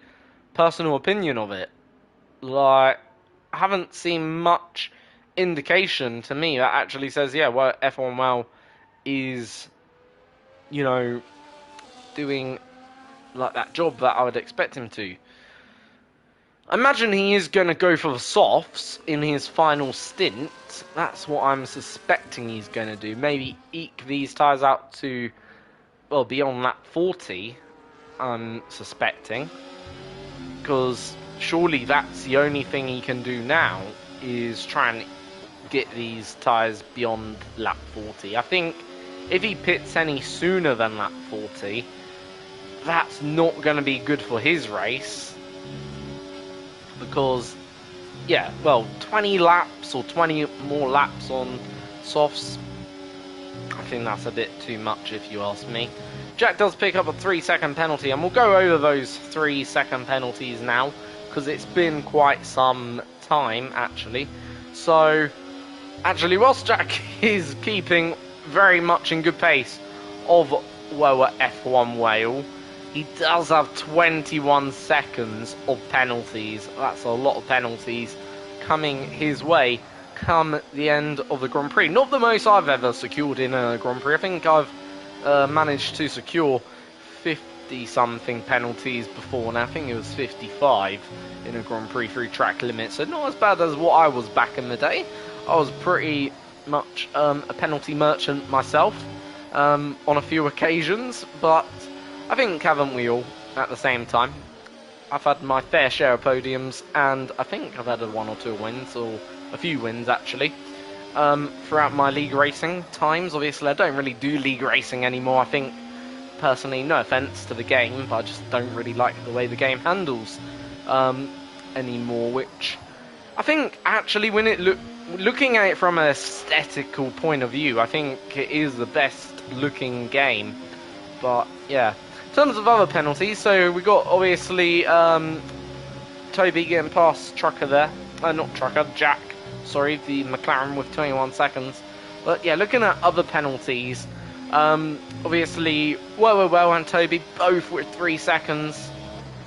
personal opinion of it. Like, I haven't seen much indication to me that actually says, yeah, well, F1 Well is, you know, doing like that job that I would expect him to. I imagine he is going to go for the softs in his final stint. That's what I'm suspecting he's going to do. Maybe eke these tyres out to, well, beyond lap 40, I'm suspecting. Because surely that's the only thing he can do now, is try and get these tyres beyond lap 40. I think if he pits any sooner than lap 40, that's not going to be good for his race. Because, yeah, well, 20 laps or 20 more laps on softs, I think that's a bit too much if you ask me. Jack does pick up a 3-second penalty, and we'll go over those 3-second penalties now, because it's been quite some time, actually. So, actually, whilst Jack is keeping very much in good pace of Woa F1 Whale, he does have 21 seconds of penalties. That's a lot of penalties coming his way come the end of the Grand Prix. Not the most I've ever secured in a Grand Prix. I think I've managed to secure 50-something penalties before, and I think it was 55 in a Grand Prix through track limit, so not as bad as what I was back in the day. I was pretty much a penalty merchant myself on a few occasions, but I think haven't we all at the same time? I've had my fair share of podiums, and I think I've had one or two wins, or a few wins actually, throughout my league racing times. Obviously, I don't really do league racing anymore. I think, personally, no offence to the game, but I just don't really like the way the game handles anymore, which I think actually, when looking at it from an aesthetical point of view, I think it is the best looking game. But yeah, in terms of other penalties, so we got obviously Toby getting past Trucker there, not Trucker, Jack, sorry, the McLaren with 21 seconds. But yeah, looking at other penalties, obviously well and Toby both with 3 seconds.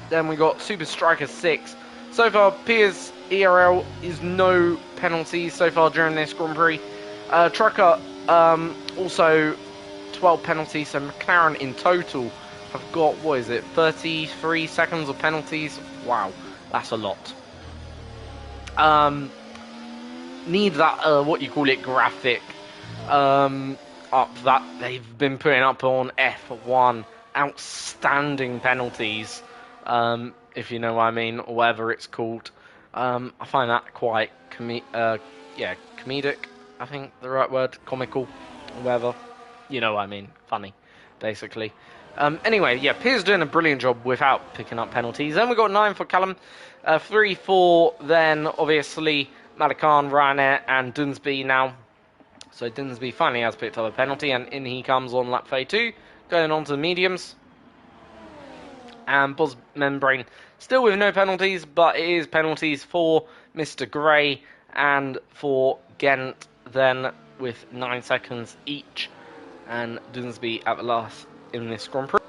Then we got Super Striker 6. So far, Piers ERL is no penalties so far during this Grand Prix. Trucker also 12 penalties, so McLaren in total have got, 33 seconds of penalties. Wow, that's a lot. Need that, what you call it, graphic up that they've been putting up on F1. Outstanding penalties, if you know what I mean, or whatever it's called. I find that quite comedic, I think the right word, comical, whatever. You know what I mean, funny, basically. Anyway, yeah, Piers doing a brilliant job without picking up penalties. Then we got 9 for Callum, 3 for then obviously Malikan, Ryanair, and Dunsby now. So Dunsby finally has picked up a penalty, and in he comes on lap 32, going on to the mediums. And Buzz Membrane still with no penalties, but it is penalties for Mr. Gray and for Ghent, then with 9 seconds each. And Dunsby at the last in this Grand Prix.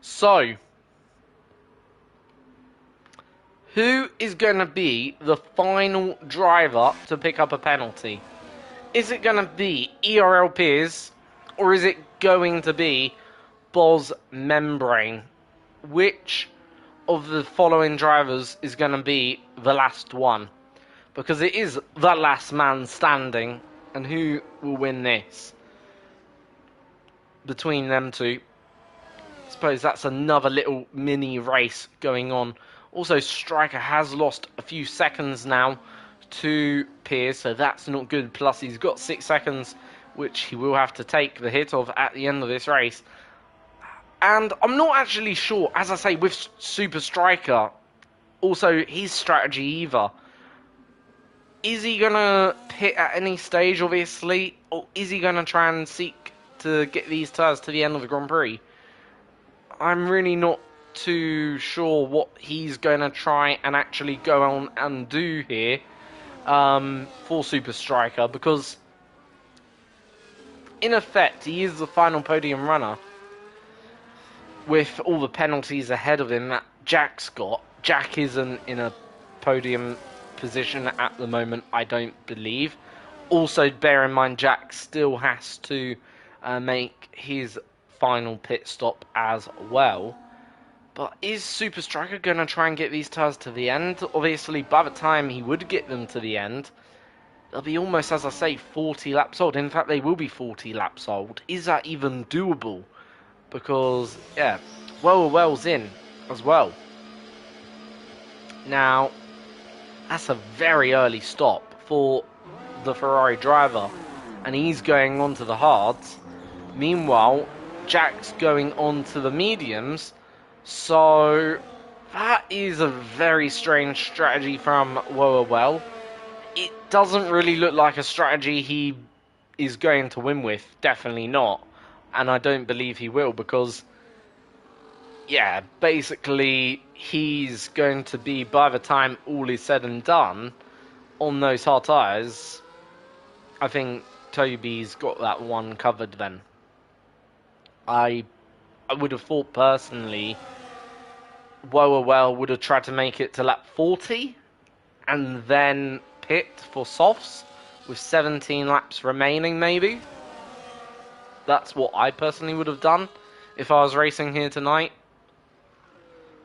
So, who is going to be the final driver to pick up a penalty? Is it going to be ERL Piers, or is it going to be Boz Membrane? Which of the following drivers is going to be the last one? Because it is the last man standing, and who will win this? Between them two. I suppose that's another little mini race going on. Also, Striker has lost a few seconds now to Piers, so that's not good. Plus, he's got 6 seconds, which he will have to take the hit of at the end of this race. And I'm not actually sure, as I say, with Super Striker, also his strategy either. Is he going to pit at any stage, obviously, or is he going to try and seek to get these tyres to the end of the Grand Prix? I'm really not too sure what he's going to try and actually go on and do here for Super Striker, because in effect he is the final podium runner with all the penalties ahead of him that Jack's got. Jack isn't in a podium position at the moment, I don't believe. Also, bear in mind, Jack still has to make his final pit stop as well. But is Super Striker going to try and get these tyres to the end? Obviously, by the time he would get them to the end, they'll be almost, as I say, 40 laps old. In fact, they will be 40 laps old. Is that even doable? Because, yeah, Well's in as well. Now, that's a very early stop for the Ferrari driver, and he's going on to the hards. Meanwhile, Jack's going on to the mediums, so that is a very strange strategy from Well. It doesn't really look like a strategy he is going to win with, definitely not, and I don't believe he will, because yeah, basically he's going to be, by the time all is said and done, on those hard tyres. I think Toby's got that one covered then. I would have thought personally well would have tried to make it to lap 40 and then pit for softs with 17 laps remaining, maybe. That's what I personally would have done if I was racing here tonight.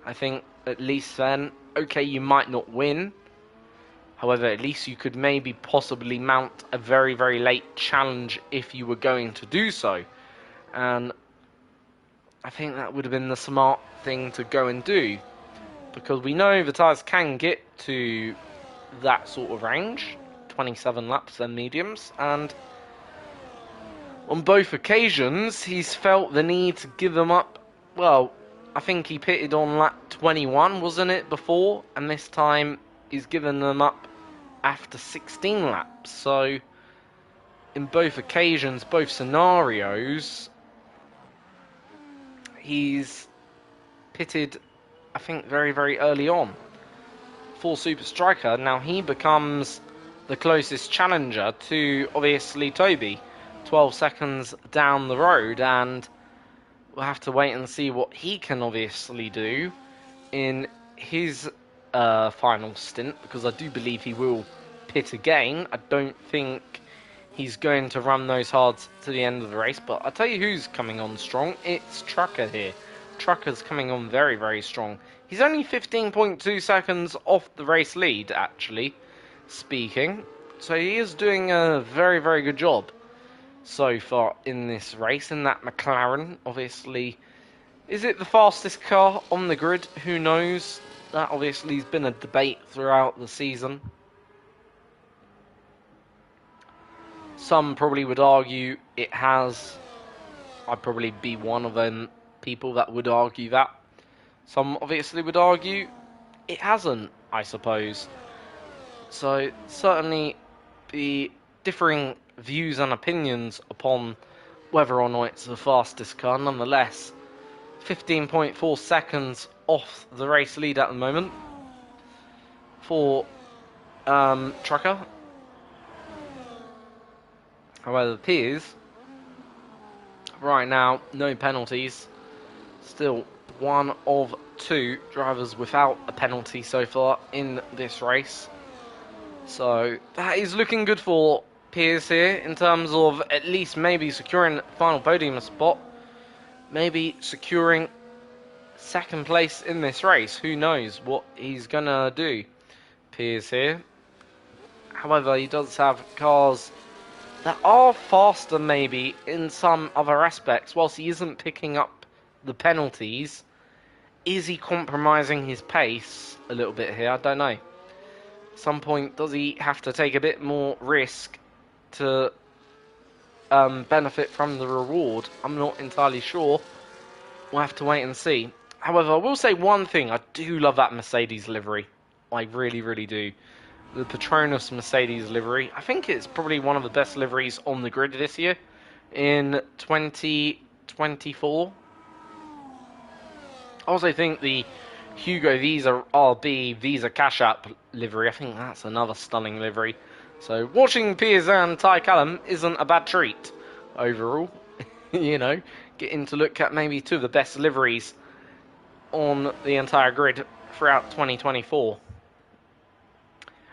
I think at least then, okay, you might not win. However, at least you could maybe possibly mount a very, very late challenge if you were going to do so. And I think that would have been the smart thing to go and do. Because we know the tyres can get to that sort of range, 27 laps then mediums, and on both occasions he's felt the need to give them up. Well, I think he pitted on lap 21, wasn't it, before, and this time he's given them up after 16 laps. So in both occasions, both scenarios, he's pitted, I think, very, very early on for Super Striker. Now he becomes the closest challenger to, obviously, Toby, 12 seconds down the road, and we'll have to wait and see what he can obviously do in his final stint, because I do believe he will pit again. I don't think he's going to run those hards to the end of the race, but I'll tell you who's coming on strong. It's Trucker here. Trucker's coming on very, very strong. He's only 15.2 seconds off the race lead, actually, speaking. So he is doing a very, very good job so far in this race. In that McLaren, obviously, is it the fastest car on the grid? Who knows? That obviously has been a debate throughout the season. Some probably would argue it has. I'd probably be one of them people that would argue that. Some obviously would argue it hasn't, I suppose. So certainly the differing views and opinions upon whether or not it's the fastest car. Nonetheless, 15.4 seconds off the race lead at the moment for Trucker. However, it appears right now, no penalties. Still one of two drivers without a penalty so far in this race. So that is looking good for Piers here in terms of at least maybe securing final podium spot. Maybe securing second place in this race. Who knows what he's gonna do, Piers here. However, he does have cars that are faster maybe in some other aspects. Whilst he isn't picking up the penalties, is he compromising his pace a little bit here? I don't know. At some point, does he have to take a bit more risk to benefit from the reward? I'm not entirely sure. We'll have to wait and see. However, I will say one thing. I do love that Mercedes livery. I really, really do. The Petronas Mercedes livery. I think it's probably one of the best liveries on the grid this year in 2024. I also think the Hugo Visa RB Visa Cash App livery, I think that's another stunning livery. So watching Piers and Ty Callum isn't a bad treat overall. You know, getting to look at maybe two of the best liveries on the entire grid throughout 2024.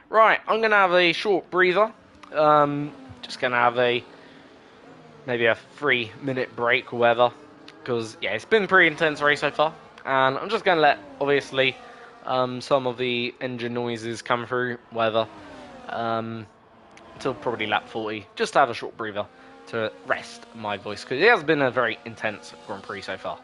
Right, I'm going to have a short breather. Just going to have maybe a 3-minute break or whatever. Because, yeah, it's been a pretty intense race so far. And I'm just going to let, obviously, some of the engine noises come through, whatever. Until probably lap 40. Just to have a short breather to rest my voice. Because it has been a very intense Grand Prix so far.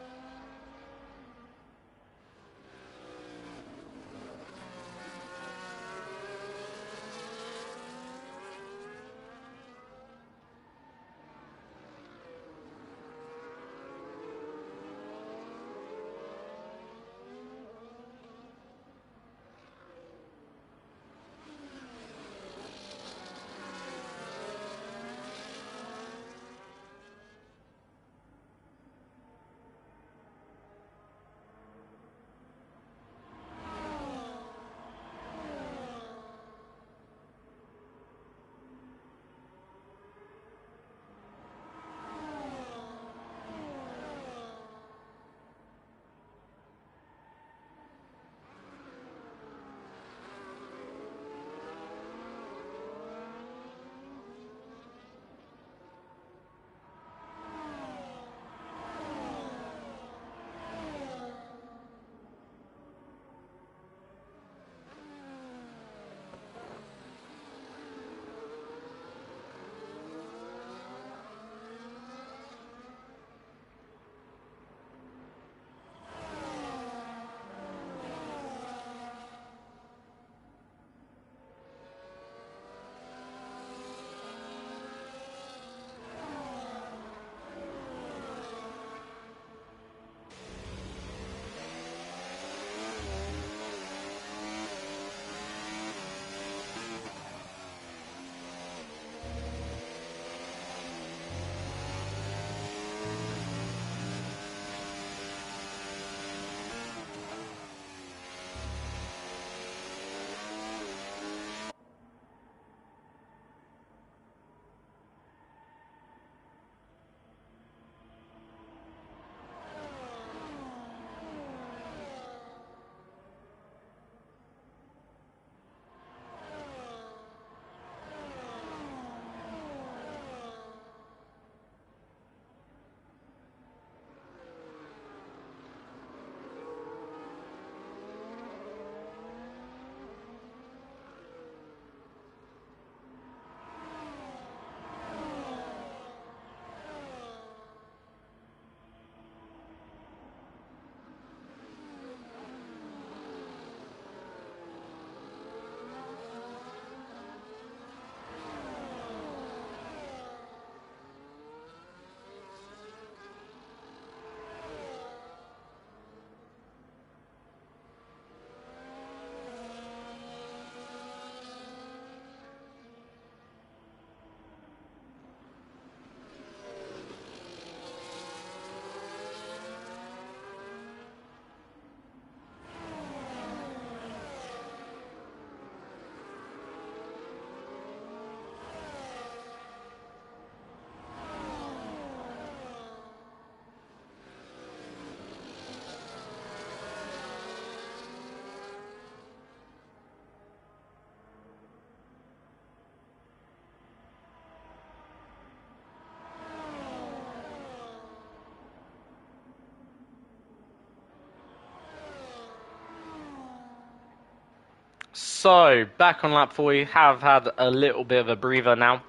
So, back on lap 4, we have had a little bit of a breather now.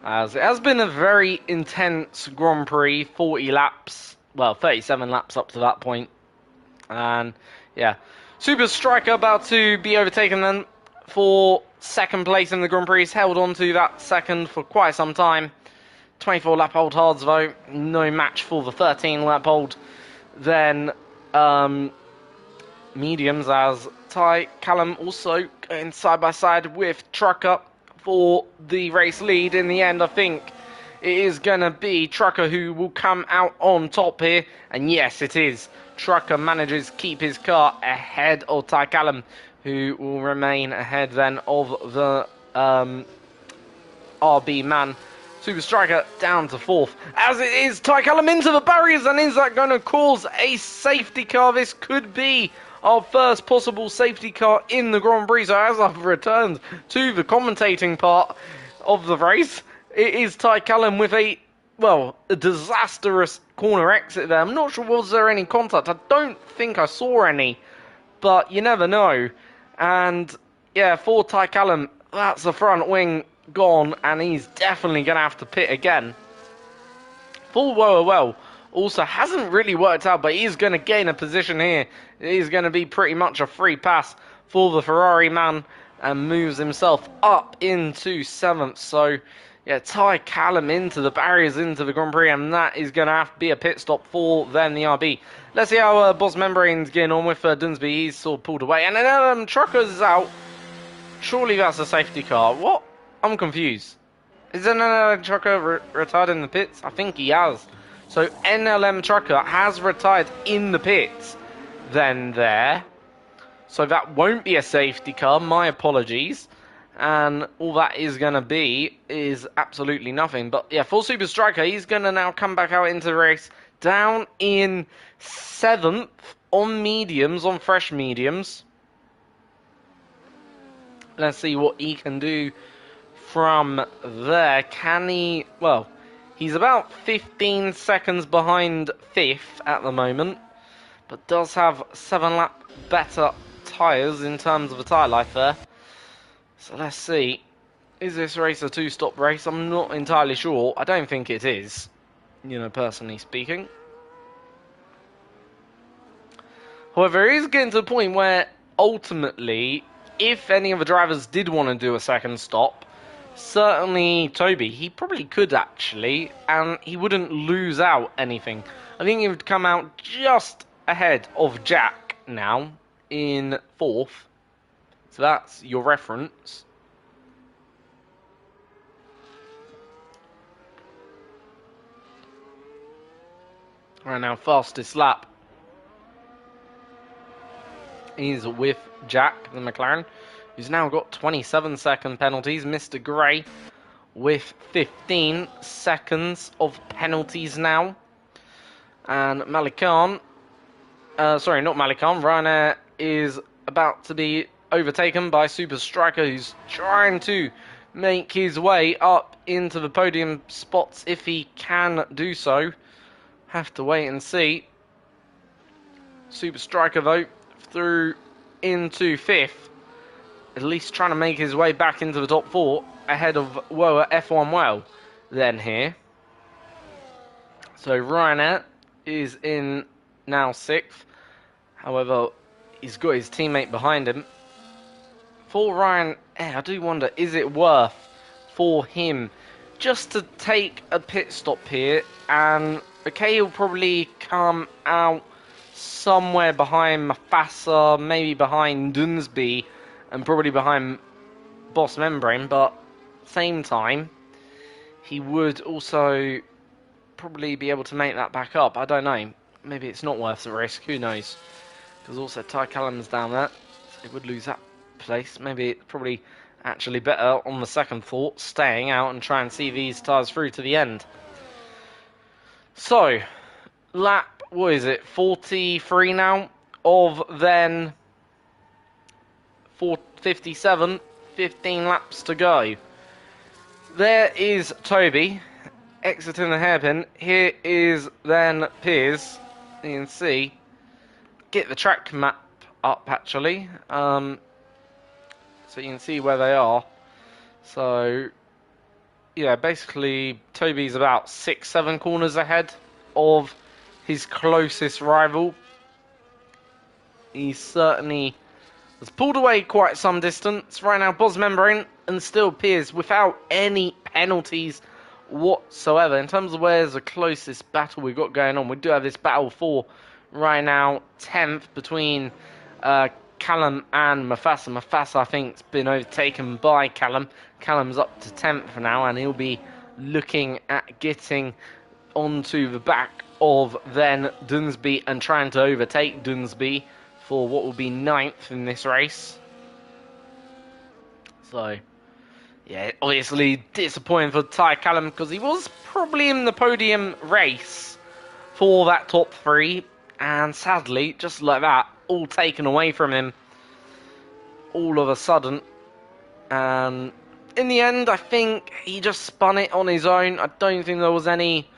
As it has been a very intense Grand Prix, 40 laps, well, 37 laps up to that point. And, yeah, Super Striker about to be overtaken then for second place in the Grand Prix. He's held on to that second for quite some time. 24 lap old hards though, no match for the 13 lap old. Then, mediums as Ty Callum also going side by side with Trucker for the race lead. In the end, I think it is going to be Trucker who will come out on top here. And yes, it is. Trucker manages to keep his car ahead of Ty Callum, who will remain ahead then of the RB man. Super Striker down to 4th. As it is, Ty Callum into the barriers, and is that going to cause a safety car? This could be our first possible safety car in the Grand Prix. So as I've returned to the commentating part of the race, it is Ty Callum with a disastrous corner exit there. I'm not sure, was there any contact? I don't think I saw any, but you never know. And yeah, for Ty Callum, that's the front wing gone, and he's definitely going to have to pit again. For well also hasn't really worked out, but he's going to gain a position here. He's going to be pretty much a free pass for the Ferrari man and moves himself up into 7th. So yeah, Ty Callum into the barriers into the Grand Prix, and that is going to have to be a pit stop for then the RB. Let's see how Boss Membrane's getting on with Dunsby. He's sort of pulled away, and then Trucker's out. Surely that's a safety car. What? I'm confused. Is NLM Trucker retired in the pits? I think he has. So NLM Trucker has retired in the pits then there. So that won't be a safety car. My apologies. And all that is going to be is absolutely nothing. But yeah, for Super Striker, he's going to now come back out into the race. Down in 7th on mediums, on fresh mediums. Let's see what he can do from there. Can he? Well, he's about 15 seconds behind 5th at the moment, but does have 7 lap better tyres in terms of the tyre life there. So let's see. Is this race a 2-stop race? I'm not entirely sure. I don't think it is, personally speaking. However, it is getting to the point where ultimately, if any of the drivers did want to do a second stop, certainly Toby, he probably could actually, and he wouldn't lose out anything. I think he would come out just ahead of Jack now in 4th. So that's your reference. Right now, fastest lap is with Jack, the McLaren, who's now got 27-second penalties. Mr. Gray with 15 seconds of penalties now. And Malikan, sorry, not Malikan, Ryanair is about to be overtaken by Super Striker, who's trying to make his way up into the podium spots if he can do so. Have to wait and see. Super Striker, though, through into 5th. At least trying to make his way back into the top 4 ahead of F1 Well then here. So Ryanair is in now 6th. However, he's got his teammate behind him. For Ryanair, I do wonder, is it worth for him just to take a pit stop here? And okay, he'll probably come out somewhere behind Mafasa, maybe behind Dunsby, and probably behind Boss Membrane, but same time, he would also probably be able to make that back up. I don't know. Maybe it's not worth the risk. Who knows? Because also Ty Callum's down there. So he would lose that place. Maybe it's probably actually better, on the second thought, staying out and try and see these tyres through to the end. So, lap, what is it, 43 now, of then 457, 15 laps to go. There is Toby, exiting the hairpin. Here is then Piers. You can see, get the track map up actually. so you can see where they are. So, yeah, basically Toby's about 6-7 corners ahead of his closest rival. He certainly has pulled away quite some distance. Right now, Boz Membrane and still Piers without any penalties whatsoever. In terms of where's the closest battle we've got going on, we do have this battle for right now 10th between Callum and Mufasa. Mufasa, I think, has been overtaken by Callum. Callum's up to 10th now, and he'll be looking at getting onto the back of then Dunsby and trying to overtake Dunsby for what will be 9th in this race. So, yeah, obviously disappointing for Ty Callum because he was probably in the podium race for that top 3, and sadly, just like that, all taken away from him all of a sudden. And in the end, I think he just spun it on his own. I don't think there was any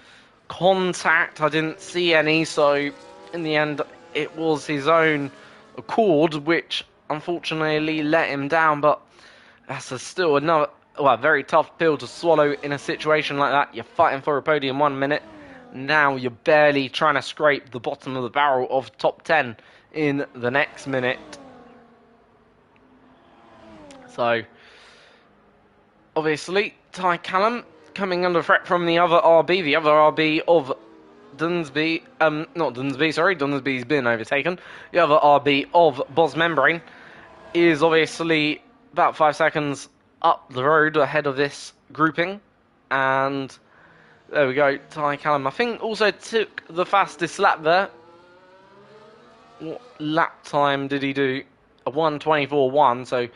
contact. I didn't see any, so in the end, it was his own accord, which unfortunately let him down. But that's still another, well, very tough pill to swallow in a situation like that. You're fighting for a podium 1 minute. Now you're barely trying to scrape the bottom of the barrel of top 10 in the next minute. So, obviously, Ty Callum coming under threat from the other RB of Dunsby, not Dunsby, sorry, Dunsby's been overtaken. The other RB of Boz Membrane is obviously about 5 seconds up the road ahead of this grouping, and there we go, Ty Callum, I think, also took the fastest lap there. What lap time did he do? A 1:24.1, so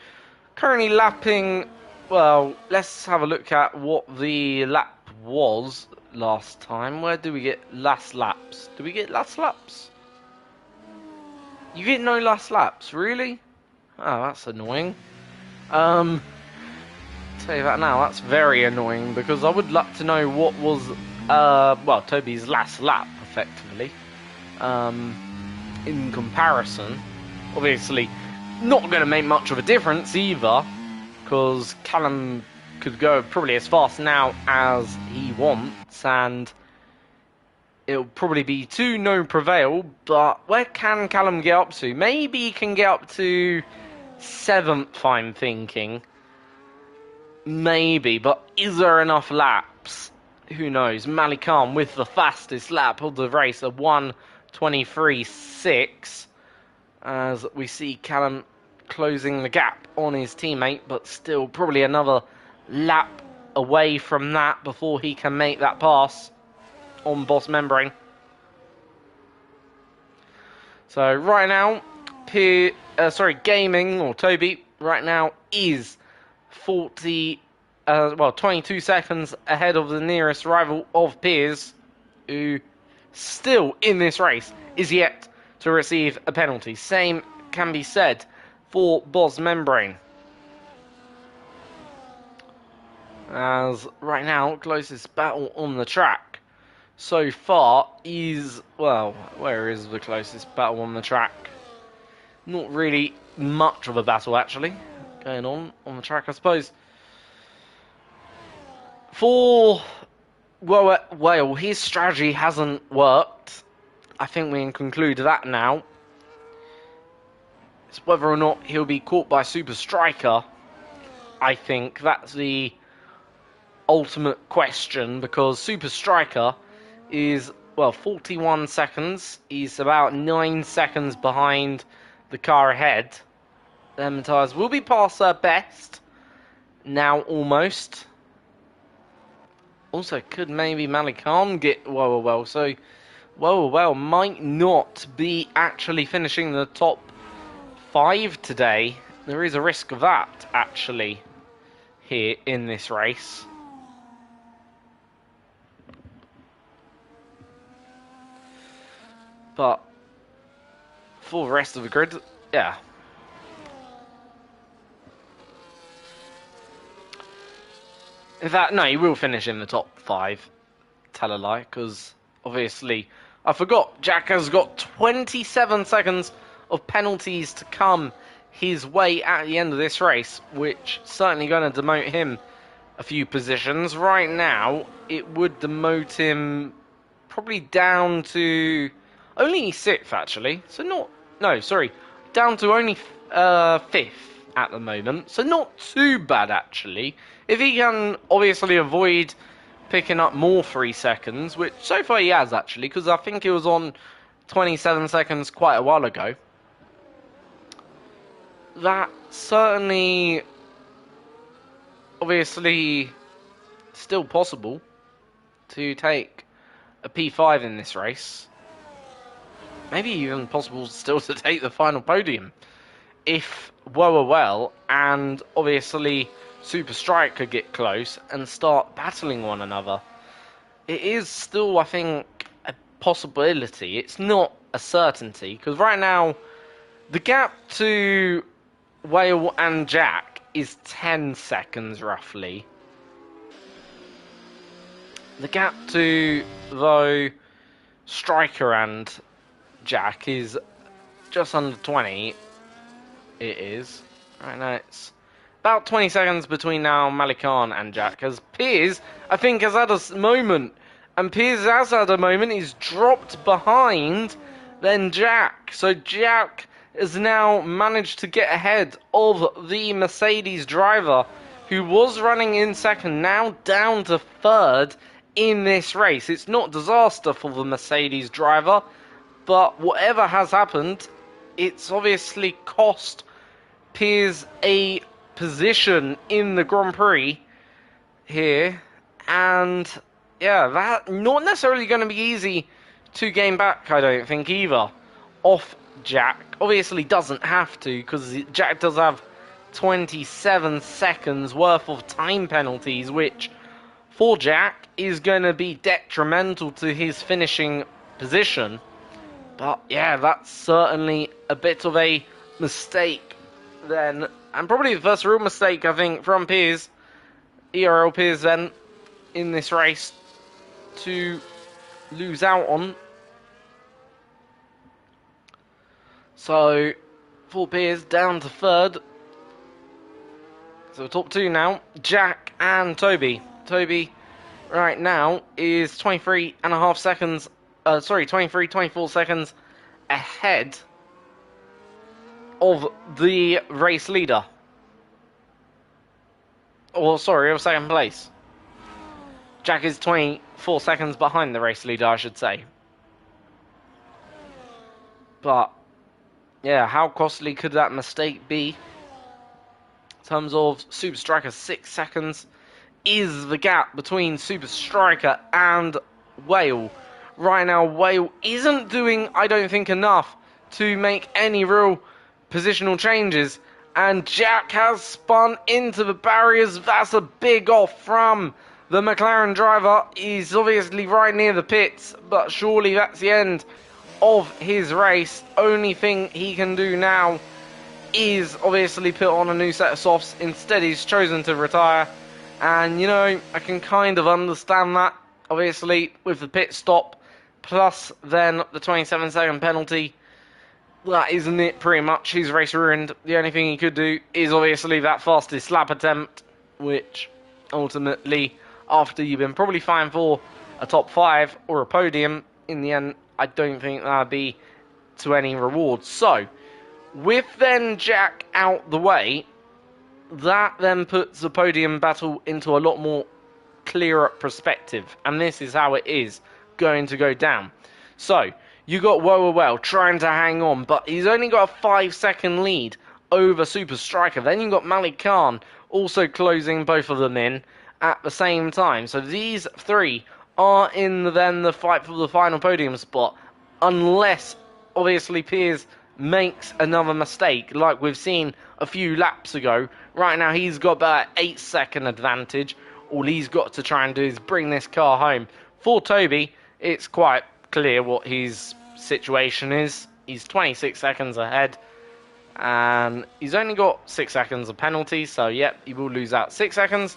currently lapping, well, let's have a look at what the lap was last time. Where do we get last laps? Do we get last laps? You get no last laps, really? Oh, that's annoying. Tell you that now, that's very annoying, because I would like to know what was, well, Toby's last lap, effectively, in comparison. Obviously, not going to make much of a difference either, because Callum could go probably as fast now as he wants, and it'll probably be 2 no prevail, but where can Callum get up to? Maybe he can get up to 7th, I'm thinking. Maybe, but is there enough laps? Who knows? Malik Khan with the fastest lap of the race, a 1:23.6, as we see Callum closing the gap on his teammate, but still probably another lap away from that before he can make that pass on Boss Membrane. So right now, Gaming, or Toby, right now is 22 seconds ahead of the nearest rival of Piers, who still in this race is yet to receive a penalty. Same can be said for Boz Membrane, as right now closest battle on the track so far is, well, where is the closest battle on the track? Not really much of a battle actually going on the track, I suppose. For well, his strategy hasn't worked. I think we can conclude that now. It's whether or not he'll be caught by Super Striker. I think that's the ultimate question, because Super Striker is, well, 41 seconds. He's about 9 seconds behind the car ahead. Them tyres will be past their best now, almost. Also, could maybe Malik Khan get well, so might not be actually finishing the top 5 today. There is a risk of that, actually, here in this race. But for the rest of the grid, yeah. In fact, no, he will finish in the top 5. Tell a lie, because obviously, I forgot, Jack has got 27 seconds of penalties to come his way at the end of this race, which certainly going to demote him a few positions. Right now, it would demote him probably down to only 6th, actually. So not... No, sorry. Down to only 5th at the moment. So not too bad, actually. If he can obviously avoid picking up more 3 seconds, which so far he has, actually, because I think he was on 27 seconds quite a while ago. That certainly, obviously, still possible to take a P5 in this race. Maybe even possible still to take the final podium if well and obviously Super Strike could get close and start battling one another. It is still, I think, a possibility. It's not a certainty, because right now the gap to Whale and Jack is 10 seconds roughly. The gap to, though, Striker and Jack is just under 20. It is. Right now it's about 20 seconds between now Malikan and Jack. As Piers, I think, has had a moment. And Piers has had a moment. He's dropped behind then Jack. So Jack has now managed to get ahead of the Mercedes driver who was running in second, now down to third in this race. It's not disaster for the Mercedes driver, but whatever has happened, it's obviously cost Piers a position in the Grand Prix here. And yeah, that not necessarily going to be easy to gain back, I don't think, either, off Jack. Obviously doesn't have to, because Jack does have 27 seconds worth of time penalties, which for Jack is going to be detrimental to his finishing position. But yeah, that's certainly a bit of a mistake then, and probably the first real mistake, I think, from Piers, ERL Piers then, in this race to lose out on. So, for Piers, down to third. So top two now, Jack and Toby. Toby, right now, is 24 seconds ahead of the race leader. Or, sorry, of second place. Jack is 24 seconds behind the race leader, I should say. But, yeah, how costly could that mistake be? In terms of Super Striker, 6 seconds is the gap between Super Striker and Whale. Right now, Whale isn't doing, I don't think, enough to make any real positional changes. And Jack has spun into the barriers. That's a big off from the McLaren driver. He's obviously right near the pits, but surely that's the end of his race. Only thing he can do now is obviously put on a new set of softs. Instead, he's chosen to retire. And, you know, I can kind of understand that, obviously, with the pit stop, plus then the 27-second penalty. That isn't it, pretty much. His race ruined. The only thing he could do is obviously that fastest lap attempt, which ultimately, after you've been probably fine for a top 5 or a podium, in the end, I don't think that'd be to any reward. So, with then Jack out the way, that then puts the podium battle into a lot more clearer perspective. And this is how it is going to go down. So, you got well trying to hang on, but he's only got a 5-second lead over Super Striker. Then you've got Malik Khan also closing both of them in at the same time. So these three are in then the fight for the final podium spot, unless obviously Piers makes another mistake like we've seen a few laps ago. Right now he's got about 8-second advantage. All he's got to try and do is bring this car home. For Toby, it's quite clear what his situation is. He's 26 seconds ahead, and he's only got 6 seconds of penalty, so yep, he will lose out 6 seconds.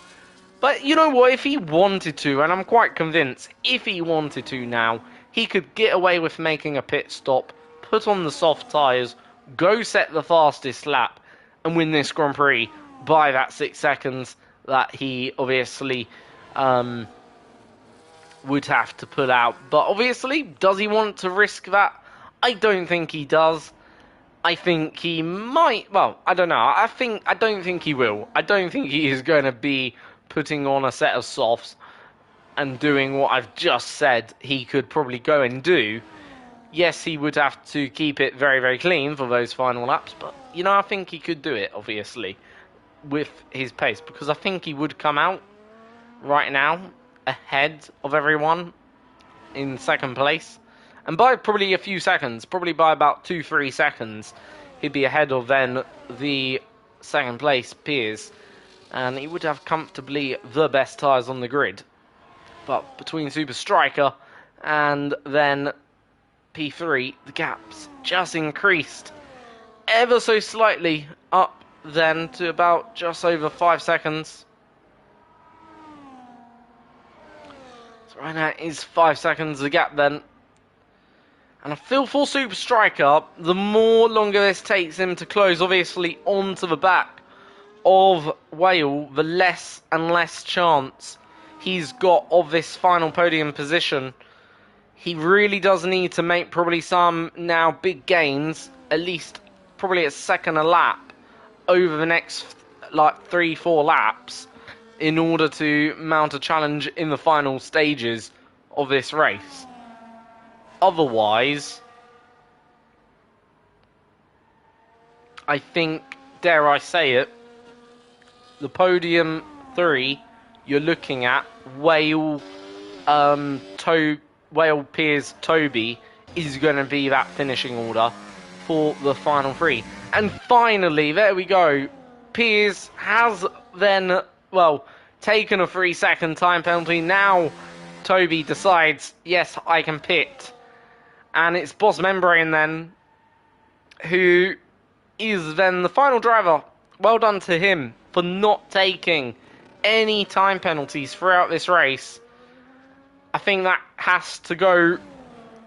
But you know what, if he wanted to, and I'm quite convinced, if he wanted to now, he could get away with making a pit stop, put on the soft tyres, go set the fastest lap, and win this Grand Prix by that 6 seconds that he obviously would have to put out. But obviously, does he want to risk that? I don't think he does. I think he might. Well, I don't know. I don't think he will. I don't think he is going to be putting on a set of softs and doing what I've just said he could probably go and do. Yes, he would have to keep it very, very clean for those final laps, but, you know, I think he could do it, obviously, with his pace, because I think he would come out right now ahead of everyone in second place, and by probably a few seconds, probably by about 2-3 seconds, he'd be ahead of then the second place peers, and he would have comfortably the best tyres on the grid. But between Super Striker and then P3, the gaps just increased ever so slightly, up then to about just over 5 seconds. So right now is 5 seconds the gap then. And I feel for Super Striker, the more longer this takes him to close, obviously, onto the back of Whale, the less and less chance he's got of this final podium position. He really does need to make probably some now big gains, at least probably a second a lap over the next like 3-4 laps in order to mount a challenge in the final stages of this race. Otherwise, I think, dare I say it, the podium 3 you're looking at, Whale, Whale Piers, Toby, is going to be that finishing order for the final 3. And finally, there we go. Piers has then, well, taken a 3-second time penalty. Now Toby decides, yes, I can pit. And it's Boss Membrane then, who is then the final driver. Well done to him for not taking any time penalties throughout this race. I think that has to go,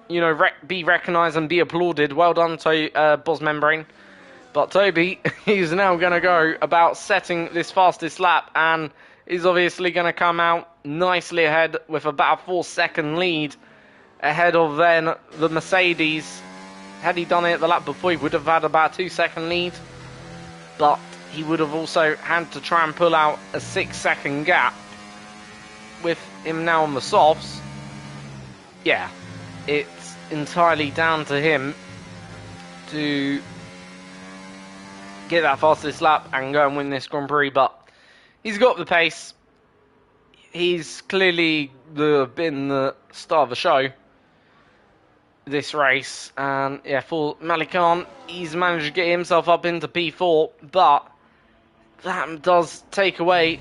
you know, be recognised and be applauded. Well done to Boss Membrane. But Toby is now going to go about setting this fastest lap and is obviously going to come out nicely ahead with about a 4-second lead ahead of then the Mercedes. Had he done it the lap before, he would have had about a 2-second lead. But he would have also had to try and pull out a 6-second gap with him now on the softs. Yeah, it's entirely down to him to get that fastest lap and go and win this Grand Prix, but he's got the pace. He's clearly been the star of the show this race, and yeah, for Malik Khan, he's managed to get himself up into P4, but that does take away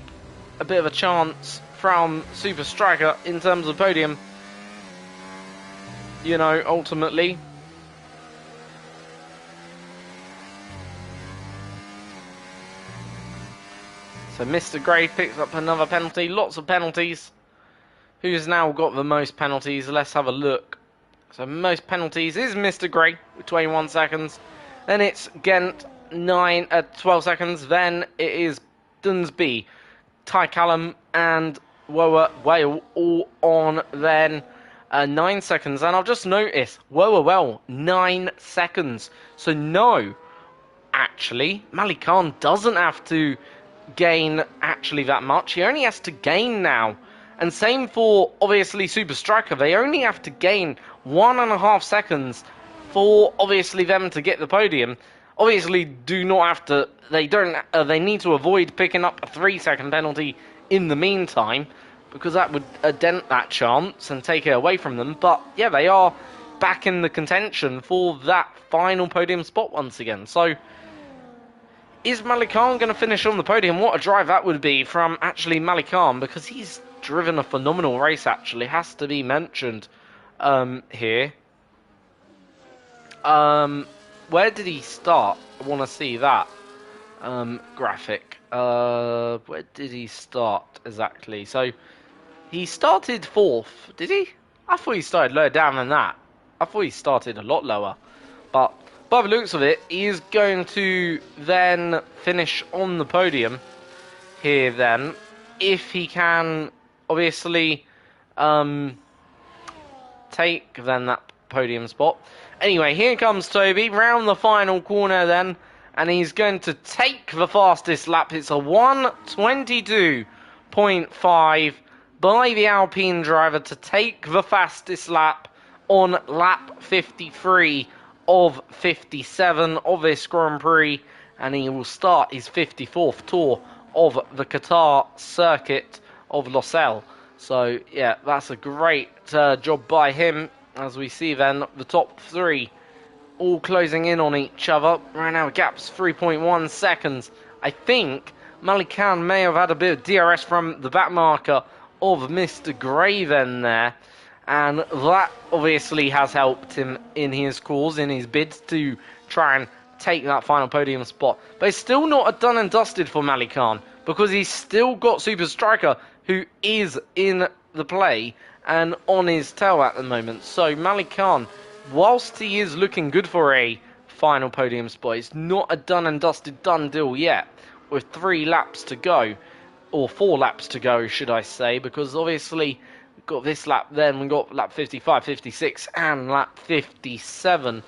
a bit of a chance from Super Striker in terms of podium, you know, ultimately. So Mr. Gray picks up another penalty. Lots of penalties. Who's now got the most penalties? Let's have a look. So most penalties is Mr. Gray with 21 seconds. Then it's Ghent 12 seconds. Then it is Dunsby, Ty Callum and Whale all on then 9 seconds. And I've just noticed, Well, 9 seconds. So no, actually, Malik Khan doesn't have to gain actually that much. He only has to gain now. And same for obviously Super Striker. They only have to gain 1.5 seconds for obviously them to get the podium. Obviously do not have to, they need to avoid picking up a 3-second penalty in the meantime, because that would dent that chance and take it away from them. But yeah, they are back in the contention for that final podium spot once again. So is Malik Khan going to finish on the podium? What a drive that would be from actually Malik Khan, because he's driven a phenomenal race, actually. Has to be mentioned here. Where did he start? I want to see that graphic. Where did he start exactly? So he started 4th, did he? I thought he started lower down than that. I thought he started a lot lower. But by the looks of it, he is going to then finish on the podium here then. If he can, obviously, take then that podium spot. Anyway, here comes Toby, round the final corner then, and he's going to take the fastest lap. It's a 1:22.5 by the Alpine driver to take the fastest lap on lap 53 of 57 of this Grand Prix, and he will start his 54th tour of the Qatar circuit of Losail. So yeah, that's a great job by him, as we see then the top three all closing in on each other. Right now gap's 3.1 seconds. I think Malik Khan may have had a bit of DRS from the back marker of Mr. Gray then there, and that obviously has helped him in his cause, in his bid to try and take that final podium spot. But it's still not a done and dusted for Malik Khan, because he's still got Super Striker, who is in the play and on his tail at the moment. So Malik Khan, whilst he is looking good for a final podium spot, it's not a done and dusted done deal yet, with 3 laps to go, or 4 laps to go, should I say, because obviously we've got this lap, then we've got lap 55, 56, and lap 57.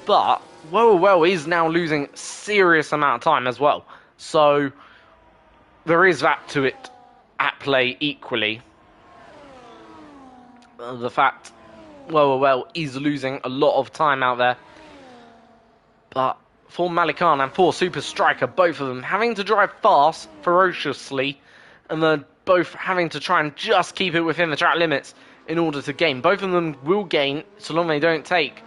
But well, he's now losing serious amount of time as well. So there is that to it at play equally. The fact, well, he's losing a lot of time out there. But for Malik Khan and for Super Striker, both of them having to drive fast, ferociously, and they're both having to try and just keep it within the track limits in order to gain. Both of them will gain, so long they don't take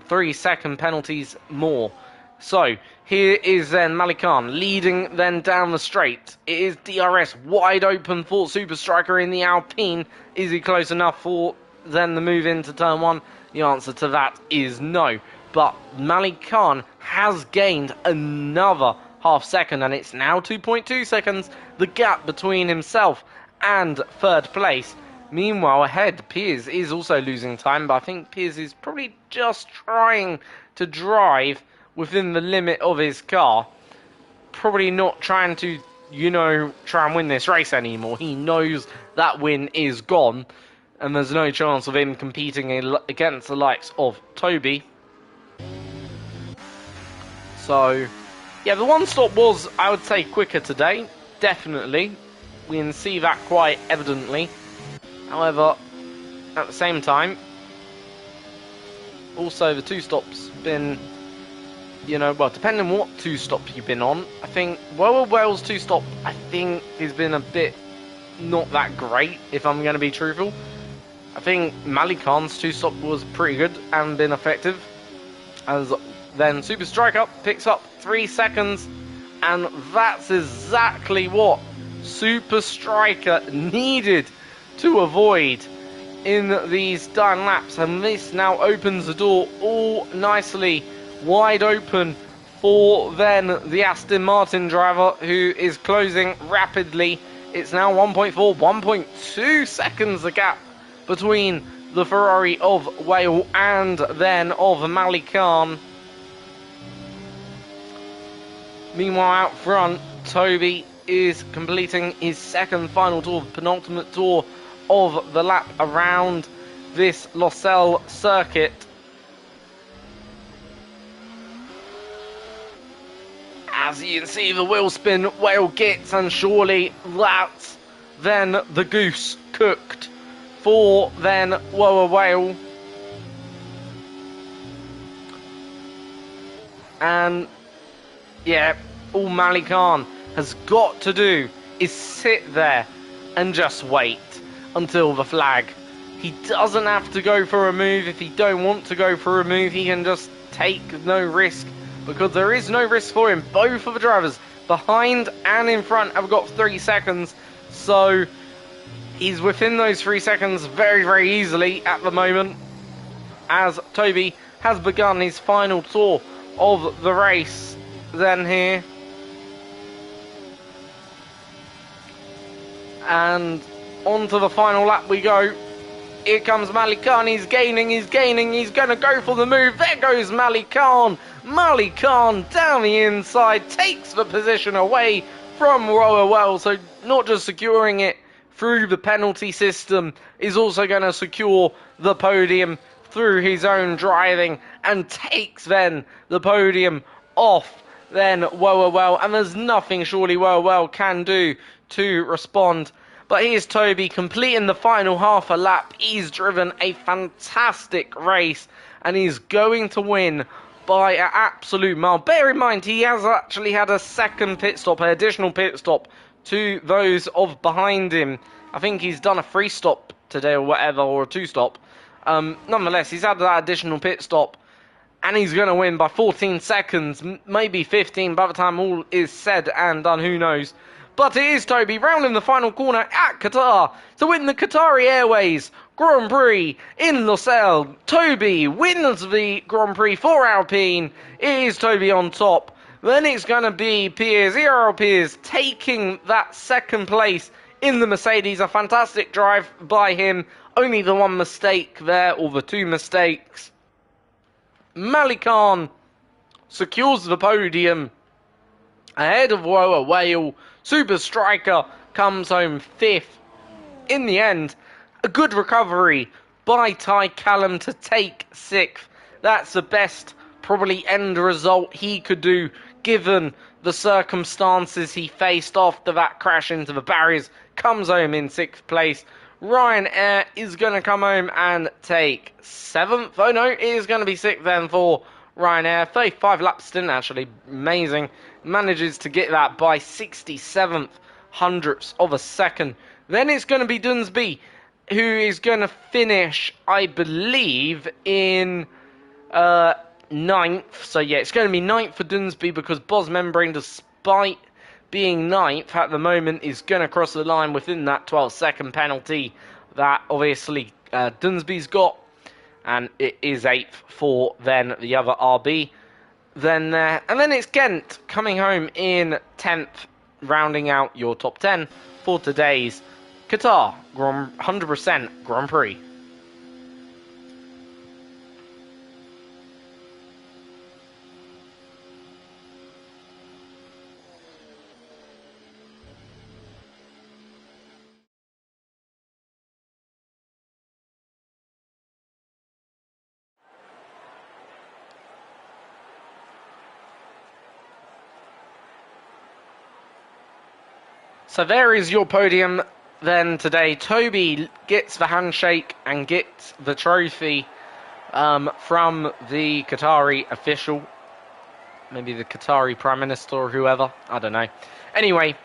3-second penalties more. So here is then Malik Khan leading then down the straight. It is DRS wide open for Super Striker in the Alpine. Is he close enough for then the move into turn 1? The answer to that is no. But Malik Khan has gained another half second, and it's now 2.2 seconds, the gap between himself and third place. Meanwhile, ahead, Piers is also losing time, but I think Piers is probably just trying to drive within the limit of his car. Probably not trying to, try and win this race anymore. He knows that win is gone, and there's no chance of him competing against the likes of Toby. So, yeah, the one stop was, I would say, quicker today. Definitely. We can see that quite evidently. However, at the same time, also the 2 stops been, well, depending on what 2 stop you've been on. I think Wales 2 stop, I think, has been a bit not that great, if I'm going to be truthful. I think Malik Khan's 2 stop was pretty good and been effective. As then Super Striker picks up 3 seconds, and that's exactly what Super Striker needed to avoid in these done laps, and this now opens the door all nicely wide open for then the Aston Martin driver, who is closing rapidly. It's now 1.4, 1.2 seconds the gap between the Ferrari of Wales and then of Malik Khan. Meanwhile, out front, Toby is completing his second final tour, penultimate tour of the lap around this Losail circuit. As you can see, the wheel spin Whale gets, and surely that's then the goose cooked for then Whale. And yeah, all Malik Khan has got to do is sit there and just wait until the flag. He doesn't have to go for a move. If he don't want to go for a move, he can just take no risk, because there is no risk for him. Both of the drivers behind and in front have got 3 seconds, so he's within those 3 seconds very, very easily at the moment, as Toby has begun his final tour of the race then here. And on to the final lap we go Here comes Malik Khan. He's gaining. He's going to go for the move. There goes Malik Khan. Malik Khan down the inside takes the position away from Well. So not just securing it through the penalty system, is also going to secure the podium through his own driving and takes then the podium off then Well. And there's nothing surely Well can do to respond. But here's Toby completing the final half a lap. He's driven a fantastic race and he's going to win by an absolute mile. Bear in mind, he has actually had a second pit stop, an additional pit stop to those of behind him. I think he's done a 3-stop today or whatever, or a 2-stop. Nonetheless, he's had that additional pit stop and he's going to win by 14 seconds, maybe 15 by the time all is said and done, who knows. But it is Toby rounding the final corner at Qatar to win the Qatari Airways Grand Prix in Losail. Toby wins the Grand Prix for Alpine. It is Toby on top. Then it's going to be Piers, Piers, taking that second place in the Mercedes. A fantastic drive by him. Only the one mistake there, or the two mistakes. Malik Khan secures the podium ahead of Whale. Super Striker comes home 5th. In the end, a good recovery by Ty Callum to take 6th. That's the best probably end result he could do given the circumstances he faced after that crash into the barriers. Comes home in 6th place. Ryanair is going to come home and take 7th. Oh no, it is going to be 6th then for Ryanair. 35 lap stint actually. Amazing. Manages to get that by 67th hundredths of a second. Then it's going to be Dunsby, who is going to finish, I believe, in 9th. So yeah, it's going to be 9th for Dunsby because Boz Membrane, despite being 9th at the moment, is going to cross the line within that 12-second penalty that obviously Dunsby's got. And it is 8th for then the other RB. Then there, and then it's Ghent coming home in 10th, rounding out your top 10 for today's Qatar 100% Grand Prix. So there is your podium then today. Toby gets the handshake and gets the trophy from the Qatari official. Maybe the Qatari Prime Minister or whoever. I don't know. Anyway,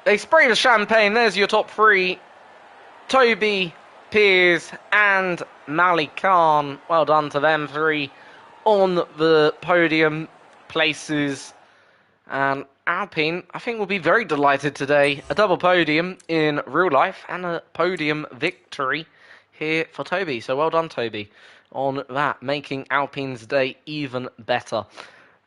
they spray the champagne. There's your top 3. Toby, Piers and Malik Khan. Well done to them 3 on the podium places. And Alpine, I think, will be very delighted today. A double podium in real life and a podium victory here for Toby. So well done, Toby, on that, making Alpine's day even better.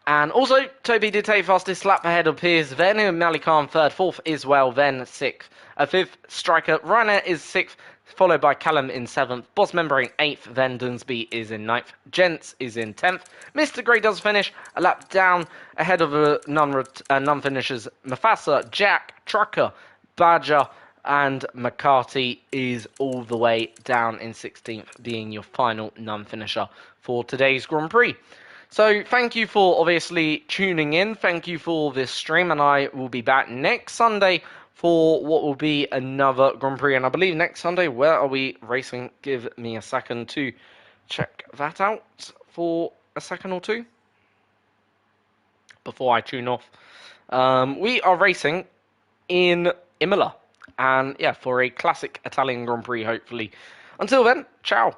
And also, Toby did take fastest lap ahead of Piers, then Malik Khan 3rd, 4th is well, then 6th. 5th, Striker Ryanair is 6th, followed by Callum in 7th, Boss Membrane 8th, then Dunsby is in 9th, Gents is in 10th. Mr. Grey does finish a lap down ahead of non-finishers Mufasa, Jack, Trucker, Badger, and McCarthy is all the way down in 16th, being your final non-finisher for today's Grand Prix. So thank you for obviously tuning in. Thank you for this stream, and I will be back next Sunday for what will be another Grand Prix. And I believe next Sunday, where are we racing? Give me a second to check that out for a second or two before I tune off. We are racing in Imola, and yeah, for a classic Italian Grand Prix, hopefully. Until then, ciao.